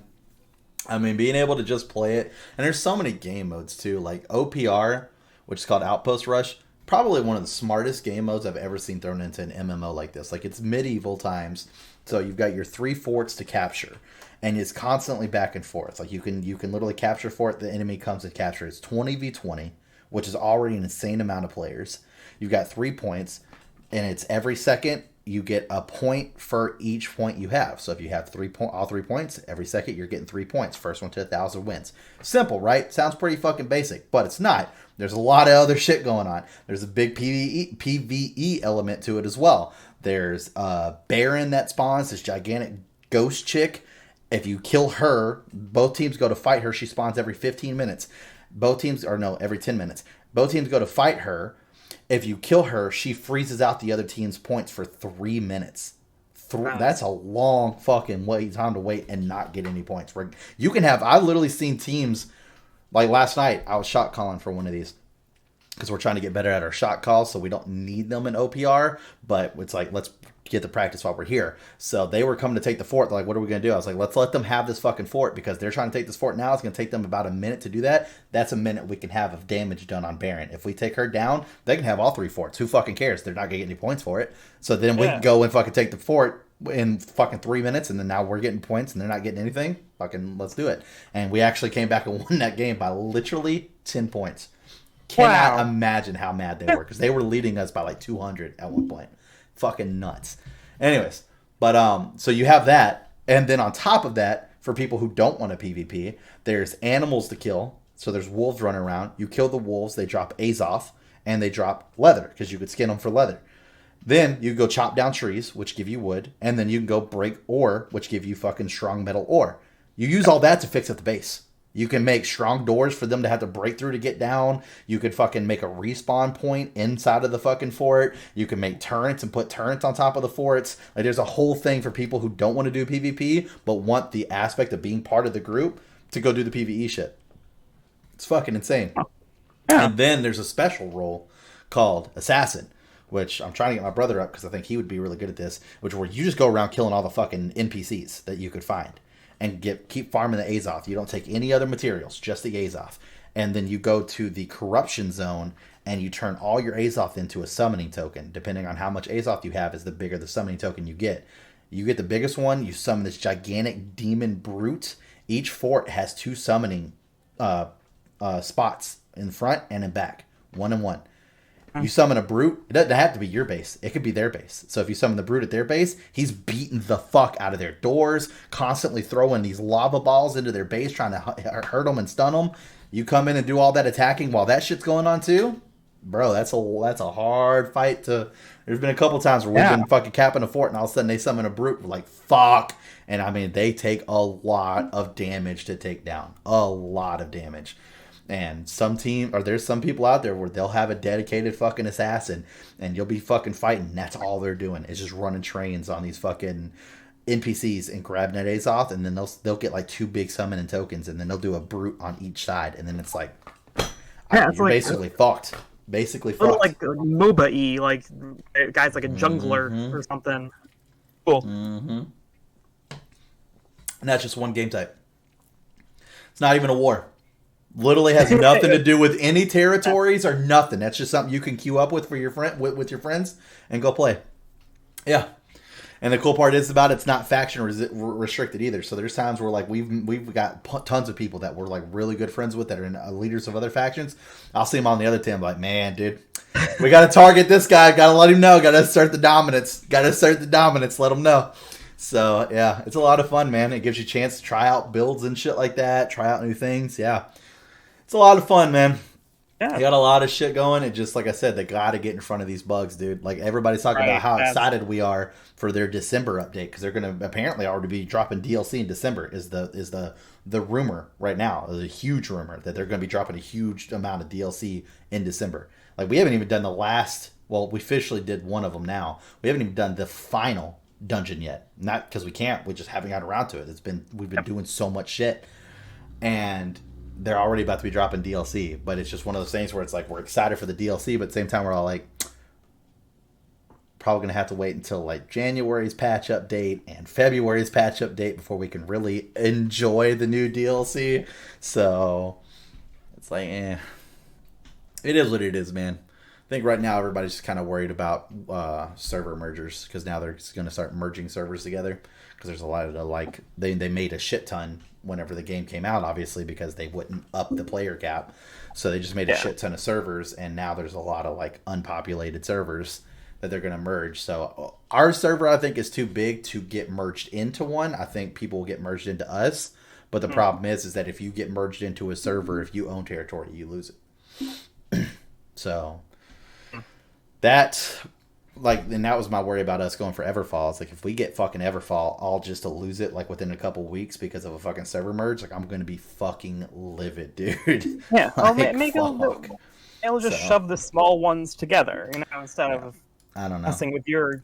I mean, being able to just play it, and there's so many game modes too, like OPR, which is called Outpost Rush. Probably one of the smartest game modes I've ever seen thrown into an MMO like this. Like, it's medieval times, so you've got your 3 forts to capture, and it's constantly back and forth. Like, you can literally capture fort, the enemy comes and capture. It's 20v20, which is already an insane amount of players. You've got 3 points, and it's every second you get a point for each point you have. So if you have all 3 points, every second you're getting 3 points. First one to 1,000 wins. Simple, right? Sounds pretty fucking basic, but it's not. There's a lot of other shit going on. There's a big PvE element to it as well. There's a Baron that spawns, this gigantic ghost chick. If you kill her, both teams go to fight her. She spawns every 15 minutes. Every 10 minutes. Both teams go to fight her. If you kill her, she freezes out the other team's points for 3 minutes. That's a long fucking time to wait and not get any points. You can have... I've literally seen teams... Like last night, I was shot calling for one of these. Because we're trying to get better at our shot calls, so we don't need them in OPR. But it's like, let's get the practice while we're here. So they were coming to take the fort. They're like, what are we going to do? I was like, let's let them have this fucking fort, because they're trying to take this fort now. It's going to take them about a minute to do that. That's a minute we can have of damage done on Baron. If we take her down, they can have all 3 forts. Who fucking cares? They're not going to get any points for it. So then we can go and fucking take the fort, in fucking 3 minutes, and then now we're getting points and they're not getting anything. Fucking let's do it. And we actually came back and won that game by literally 10 points. Cannot Wow. imagine how mad they were because they were leading us by like 200 at one point. Fucking nuts. Anyways, but so you have that, and then on top of that, for people who don't want a PvP, there's animals to kill. So there's wolves running around. You kill the wolves, they drop Azoth, and they drop leather because you could skin them for leather. Then you go chop down trees, which give you wood, and then you can go break ore, which give you fucking strong metal ore. You use all that to fix up the base. You can make strong doors for them to have to break through to get down. You could fucking make a respawn point inside of the fucking fort. You can make turrets and put turrets on top of the forts. Like there's a whole thing for people who don't want to do PvP, but want the aspect of being part of the group to go do the PvE shit. It's fucking insane. Yeah. And then there's a special role called Assassin, which I'm trying to get my brother up because I think he would be really good at this, which where you just go around killing all the fucking NPCs that you could find and keep farming the Azoth. You don't take any other materials, just the Azoth. And then you go to the corruption zone and you turn all your Azoth into a summoning token. Depending on how much Azoth you have is the bigger the summoning token you get. You get the biggest one, you summon this gigantic demon brute. Each fort has 2 summoning spots in front and in back, 1 and 1. You summon a brute, it doesn't have to be your base. It could be their base. So if you summon the brute at their base, he's beating the fuck out of their doors, constantly throwing these lava balls into their base, trying to hurt them and stun them. You come in and do all that attacking while that shit's going on too. Bro, that's a hard fight to... There's been a couple times where we've been fucking capping a fort and all of a sudden they summon a brute. We're like, fuck. And I mean, they take a lot of damage to take down. A lot of damage. And there's some people out there where they'll have a dedicated fucking assassin and you'll be fucking fighting. And that's all they're doing is just running trains on these fucking NPCs and grabbing that Azoth, and then they'll get like 2 big summoning tokens, and then they'll do a brute on each side, and then it's like, It's you're like, basically fucked. Basically a little fucked. like MOBA-y, like guys like a jungler or something. Cool. And that's just one game type. It's not even a war. Literally has nothing to do with any territories or nothing. That's just something you can queue up with for your with your friends and go play. Yeah. And the cool part is about it's not faction restricted either. So there's times where like we've got tons of people that we're like really good friends with that are in, leaders of other factions. I'll see them on the other team like, man, dude, we got to target this guy. Got to let him know. Got to assert the dominance. Let him know. So yeah, it's a lot of fun, man. It gives you a chance to try out builds and shit like that. Try out new things. Yeah, it's a lot of fun, man. Yeah. You got a lot of shit going. It just, like I said, they got to get in front of these bugs, dude. Like, everybody's talking about how excited we are for their December update because they're going to apparently already be dropping DLC in December is the rumor right now. There's a huge rumor that they're going to be dropping a huge amount of DLC in December. Like, we haven't even done the last... Well, we officially did one of them now. We haven't even done the final dungeon yet. Not because we can't. We just haven't gotten around to it. We've been doing so much shit. And... they're already about to be dropping DLC, but it's just one of those things where it's like we're excited for the DLC, but at the same time we're all like probably gonna have to wait until like January's patch update and February's patch update before we can really enjoy the new DLC. So it's like, it is what it is, man. I think right now everybody's just kind of worried about server mergers because now they're just gonna start merging servers together because there's a lot of like they made a shit ton whenever the game came out, obviously, because they wouldn't up the player cap. So they just made a shit ton of servers, and now there's a lot of, like, unpopulated servers that they're going to merge. So our server, I think, is too big to get merged into one. I think people will get merged into us. But the problem is that if you get merged into a server, if you own territory, you lose it. So that... like, and that was my worry about us going for Everfall. It's like, if we get fucking Everfall, all just to lose it, like, within a couple weeks because of a fucking server merge, like, I'm going to be fucking livid, dude. Yeah, like, maybe they'll just shove the small ones together, instead of I don't know. messing with your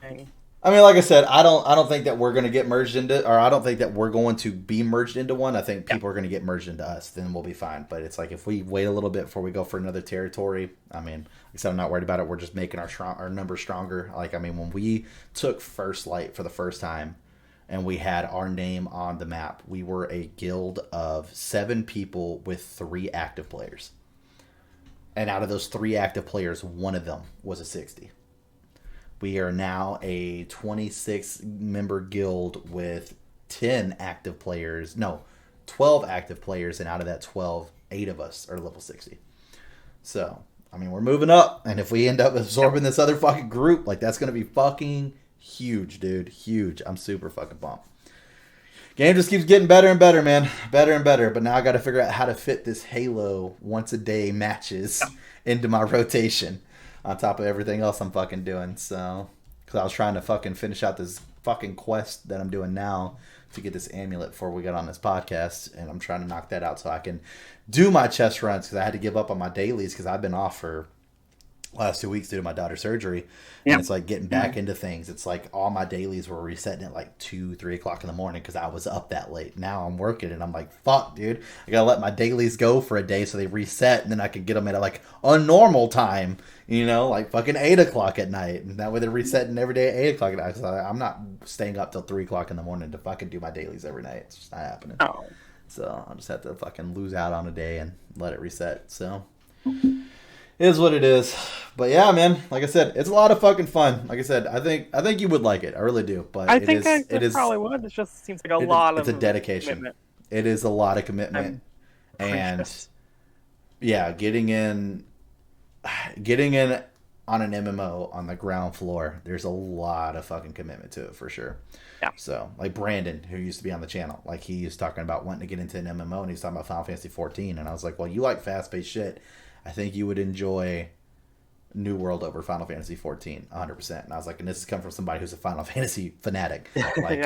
thing. I mean, like I said, I don't think that we're going to get merged into, or I don't think that we're going to be merged into one. I think people are going to get merged into us. Then we'll be fine. But it's like, if we wait a little bit before we go for another territory, I mean, like I said, I'm not worried about it. We're just making our numbers stronger. Like, I mean, when we took First Light for the first time and we had our name on the map, we were a guild of 7 people with 3 active players. And out of those 3 active players, one of them was a 60. We are now a 26 member guild with 10 active players. No, 12 active players, and out of that 12, 8 of us are level 60. So, I mean, we're moving up, and if we end up absorbing this other fucking group, like, that's going to be fucking huge, dude. Huge. I'm super fucking pumped. Game just keeps getting better and better, man. Better and better. But now I got to figure out how to fit this Halo once a day matches into my rotation on top of everything else I'm fucking doing. So, because I was trying to fucking finish out this fucking quest that I'm doing now to get this amulet before we get on this podcast, and I'm trying to knock that out so I can do my chest runs, because I had to give up on my dailies because I've been off for last 2 weeks due to my daughter's surgery. And it's like getting back into things. It's like all my dailies were resetting at like 2-3 o'clock in the morning because I was up that late. Now I'm working and I'm like, fuck, dude, I gotta let my dailies go for a day so they reset, and then I can get them at like a normal time, you know, like fucking 8 o'clock at night, and that way they're resetting every day at 8 o'clock at night. So I'm not staying up till 3 o'clock in the morning to fucking do my dailies every night. It's just not happening. So I'll just have to fucking lose out on a day and let it reset. So it is what it is. But yeah, man, like I said, it's a lot of fucking fun. Like I said, I think you would like it. I really do. But I think I probably would. It just seems like it's a dedication. Commitment. It is a lot of commitment. And yeah, getting in on an MMO on the ground floor, there's a lot of fucking commitment to it for sure. Yeah. So, like Brandon, who used to be on the channel, like he was talking about wanting to get into an MMO, and he was talking about Final Fantasy 14, and I was like, well, you like fast-paced shit. I think you would enjoy New World over Final Fantasy 14, 100%. And I was like, and this has come from somebody who's a Final Fantasy fanatic. Like,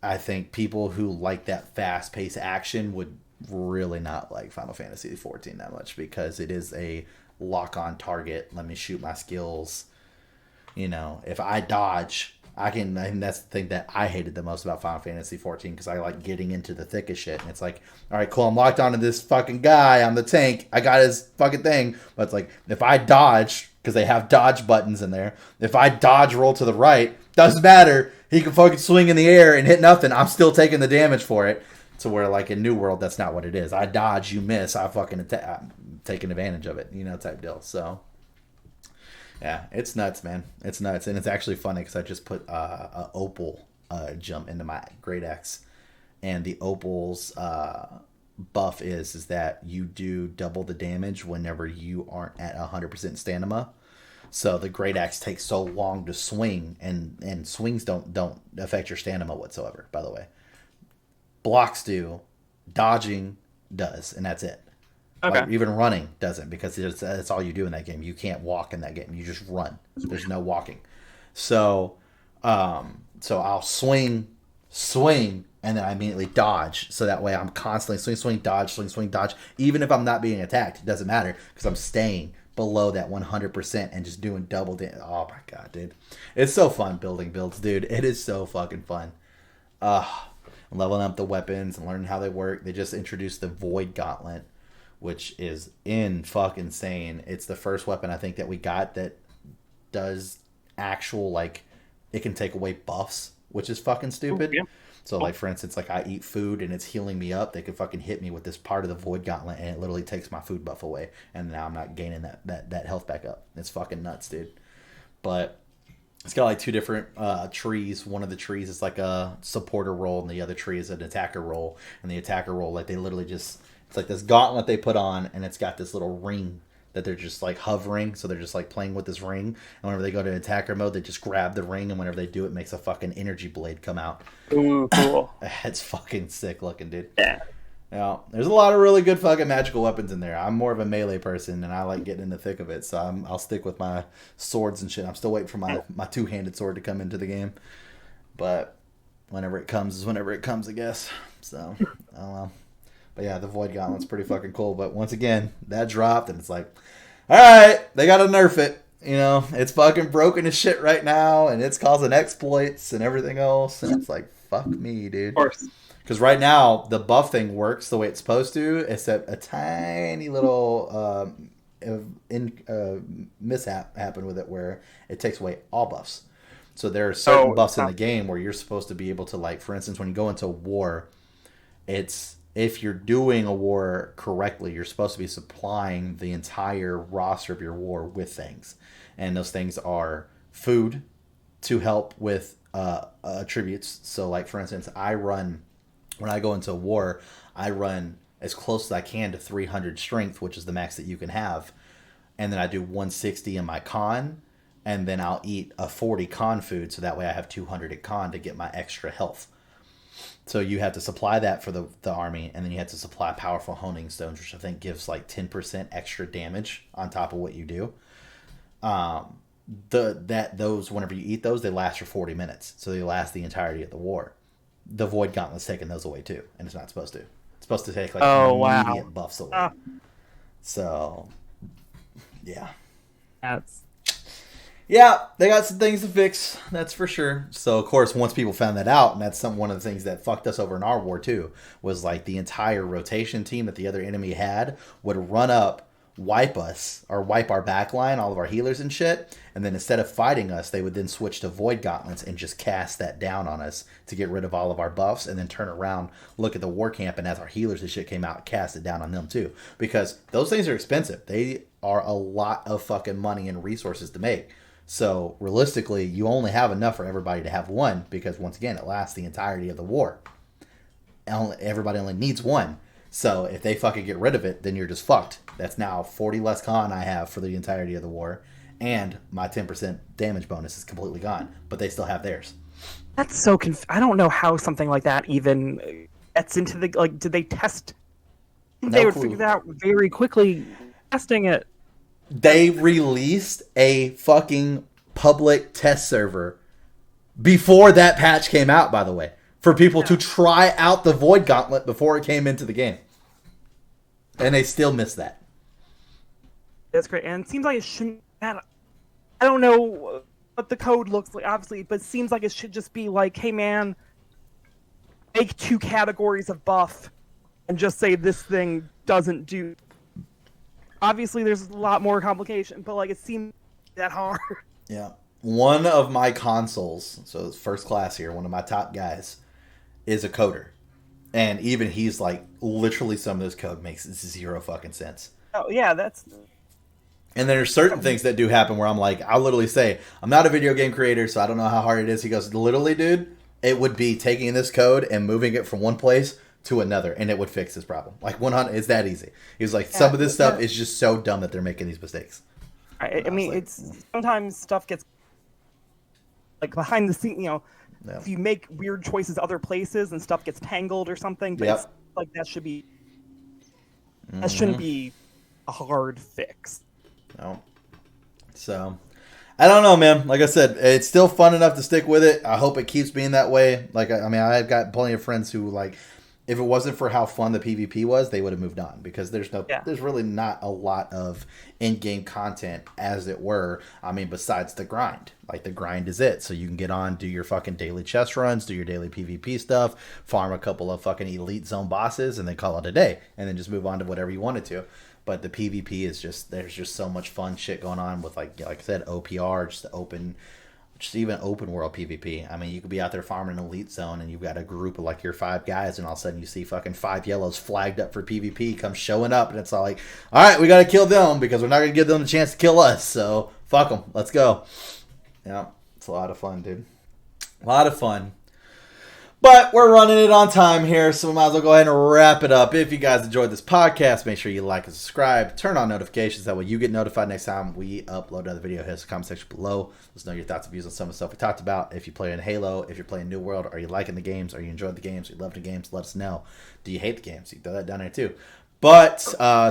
I think people who like that fast-paced action would really not like Final Fantasy 14 that much, because it is a lock-on target. Let me shoot my skills. You know, if I dodge, I can. And that's the thing that I hated the most about Final Fantasy 14, because I like getting into the thick of shit. And it's like, all right, cool, I'm locked onto this fucking guy on the tank. I got his fucking thing. But it's like, if I dodge, because they have dodge buttons in there, if I dodge roll to the right, doesn't matter. He can fucking swing in the air and hit nothing. I'm still taking the damage for it. To where, like, in New World, that's not what it is. I dodge, you miss, I fucking I'm taking advantage of it, you know, type deal. So, yeah, it's nuts, man. It's nuts. And it's actually funny because I just put a opal jump into my Great Axe. And the opal's buff is that you do double the damage whenever you aren't at 100% stamina. So the Great Axe takes so long to swing, and swings don't affect your stamina whatsoever, by the way. Blocks do, dodging does, and that's it. Okay. Like, even running doesn't, because that's all you do in that game. You can't walk in that game. You just run. There's no walking. So I'll swing, and then I immediately dodge. So that way I'm constantly swing, dodge. Even if I'm not being attacked, it doesn't matter, because I'm staying below that 100% and just doing double damage. Oh my god, dude. It's so fun building builds, dude. It is so fucking fun. Leveling up the weapons and learning how they work. They just introduced the Void Gauntlet, which is fucking insane. It's the first weapon I think that we got that does actual, like, it can take away buffs, which is fucking stupid. Yeah. So, like, for instance, like, I eat food and it's healing me up. They could fucking hit me with this part of the Void Gauntlet and it literally takes my food buff away. And now I'm not gaining that health back up. It's fucking nuts, dude. But it's got like two different trees. One of the trees is like a supporter role, and the other tree is an attacker role. And the attacker role, like, they literally just, it's like this gauntlet they put on, and it's got this little ring that they're just like hovering, so they're just like playing with this ring. And whenever they go to attacker mode, they just grab the ring, and whenever they do, it makes a fucking energy blade come out. Ooh, cool. It's fucking sick looking, dude. Yeah. Yeah, there's a lot of really good fucking magical weapons in there. I'm more of a melee person, and I like getting in the thick of it, so I'll stick with my swords and shit. I'm still waiting for my two-handed sword to come into the game, but whenever it comes is whenever it comes, I guess. So, I don't know. But yeah, the Void Gauntlet's pretty fucking cool, but once again, that dropped, and it's like, alright, they gotta nerf it. You know, it's fucking broken as shit right now, and it's causing exploits and everything else, and it's like, fuck me, dude. Of course. Because right now, the buff thing works the way it's supposed to, except a tiny little mishap happened with it where it takes away all buffs. So there are certain buffs in the game where you're supposed to be able to, like, for instance, when you go into a war, it's, if you're doing a war correctly, you're supposed to be supplying the entire roster of your war with things. And those things are food to help with attributes. So, like for instance, when I go into war, I run as close as I can to 300 strength, which is the max that you can have, and then I do 160 in my con, and then I'll eat a 40 con food, so that way I have 200 at con to get my extra health. So you have to supply that for the army, and then you have to supply powerful honing stones, which I think gives like 10% extra damage on top of what you do. Those whenever you eat those, they last for 40 minutes, so they last the entirety of the war. The Void Gauntlet's taking those away too, and it's not supposed to. It's supposed to take like immediate buffs away. So, yeah. Yeah, they got some things to fix, that's for sure. So, of course, once people found that out, and that's one of the things that fucked us over in our war, too, was like the entire rotation team that the other enemy had would run up, wipe us, or wipe our back line, all of our healers and shit, and then instead of fighting us, they would then switch to Void Gauntlets and just cast that down on us to get rid of all of our buffs, and then turn around, look at the war camp, and as our healers and shit came out, cast it down on them, too. Because those things are expensive. They are a lot of fucking money and resources to make. So, realistically, you only have enough for everybody to have one, because, once again, it lasts the entirety of the war. Everybody only needs one. So, if they fucking get rid of it, then you're just fucked. That's now 40 less con I have for the entirety of the war, and my 10% damage bonus is completely gone, but they still have theirs. That's so I don't know how something like that even gets into the... Like, did they test... They would figure that out very quickly, testing it. They released a fucking public test server before that patch came out, by the way, for people to try out the Void Gauntlet before it came into the game. And they still missed that. That's great. And it seems like it shouldn't... I don't know what the code looks like, obviously, but it seems like it should just be like, hey, man, make 2 categories of buff and just say this thing doesn't do... Obviously, there's a lot more complication, but like it seems that hard. Yeah. One of my consoles, so it's first class here, one of my top guys, is a coder. And even he's like, literally some of this code makes zero fucking sense. Oh, yeah, that's... And there's certain things that do happen where I'm like, I'll literally say, I'm not a video game creator, so I don't know how hard it is. He goes, literally, dude, it would be taking this code and moving it from one place to another, and it would fix this problem. Like 100, it's that easy. He was like, some of this stuff is just so dumb that they're making these mistakes. I mean, like, it's sometimes stuff gets like behind the scene. You know, if you make weird choices other places and stuff gets tangled or something, but it's like that should be that shouldn't be a hard fix. No. So, I don't know, man. Like I said, it's still fun enough to stick with it. I hope it keeps being that way. Like, I mean, I've got plenty of friends who like. If it wasn't for how fun the PvP was, they would have moved on because there's really not a lot of in-game content, as it were. I mean, besides the grind. Like, the grind is it. So you can get on, do your fucking daily chest runs, do your daily PvP stuff, farm a couple of fucking elite zone bosses, and then call it a day. And then just move on to whatever you wanted to. But the PvP is just, there's just so much fun shit going on with, like I said, OPR, just even open world PvP. I mean, you could be out there farming an elite zone and you've got a group of like your 5 guys and all of a sudden you see fucking 5 yellows flagged up for PvP come showing up and it's all like, all right, we got to kill them because we're not going to give them the chance to kill us. So fuck them. Let's go. Yeah, it's a lot of fun, dude. A lot of fun. But we're running it on time here, so we might as well go ahead and wrap it up. If you guys enjoyed this podcast, make sure you like and subscribe. Turn on notifications. That way you get notified next time we upload another video. Hit the comment section below. Let us know your thoughts and views on some of the stuff we talked about. If you play in Halo, if you're playing New World, are you liking the games? Are you enjoying the games? Are you loving the games? Let us know. Do you hate the games? You can throw that down there too. But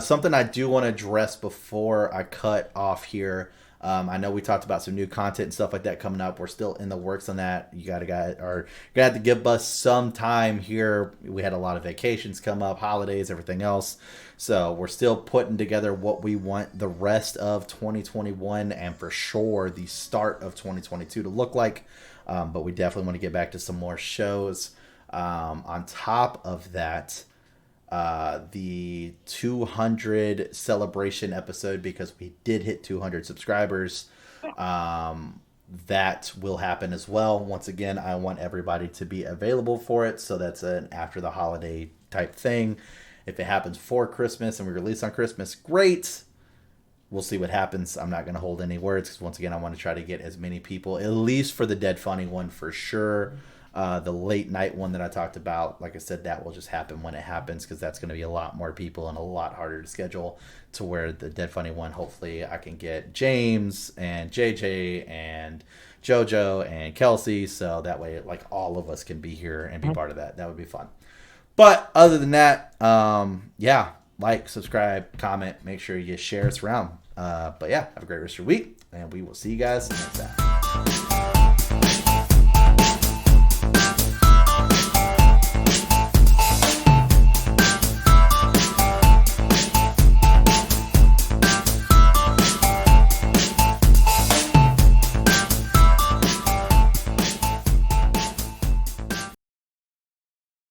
something I do want to address before I cut off here. I know we talked about some new content and stuff like that coming up. We're still in the works on that. You're gonna have to give us some time here. We had a lot of vacations come up, holidays, everything else. So we're still putting together what we want the rest of 2021 and for sure the start of 2022 to look like. But we definitely want to get back to some more shows. On top of that, the 200 celebration episode, because we did hit 200 subscribers, that will happen as well. Once again, I want everybody to be available for it, so that's an after the holiday type thing. If it happens for Christmas and we release on Christmas, great. we'll see what happens. I'm not going to hold any words because, once again, I want to try to get as many people, at least for the Dead Funny one for sure. The late night one that I talked about, like I said, that will just happen when it happens because that's going to be a lot more people and a lot harder to schedule. To where the Dead Funny one, hopefully I can get James and JJ and JoJo and Kelsey, so that way like all of us can be here and be part of that. That would be fun. But other than that, yeah, like, subscribe, comment, make sure you share us around. But yeah, have a great rest of your week, and we will see you guys next time.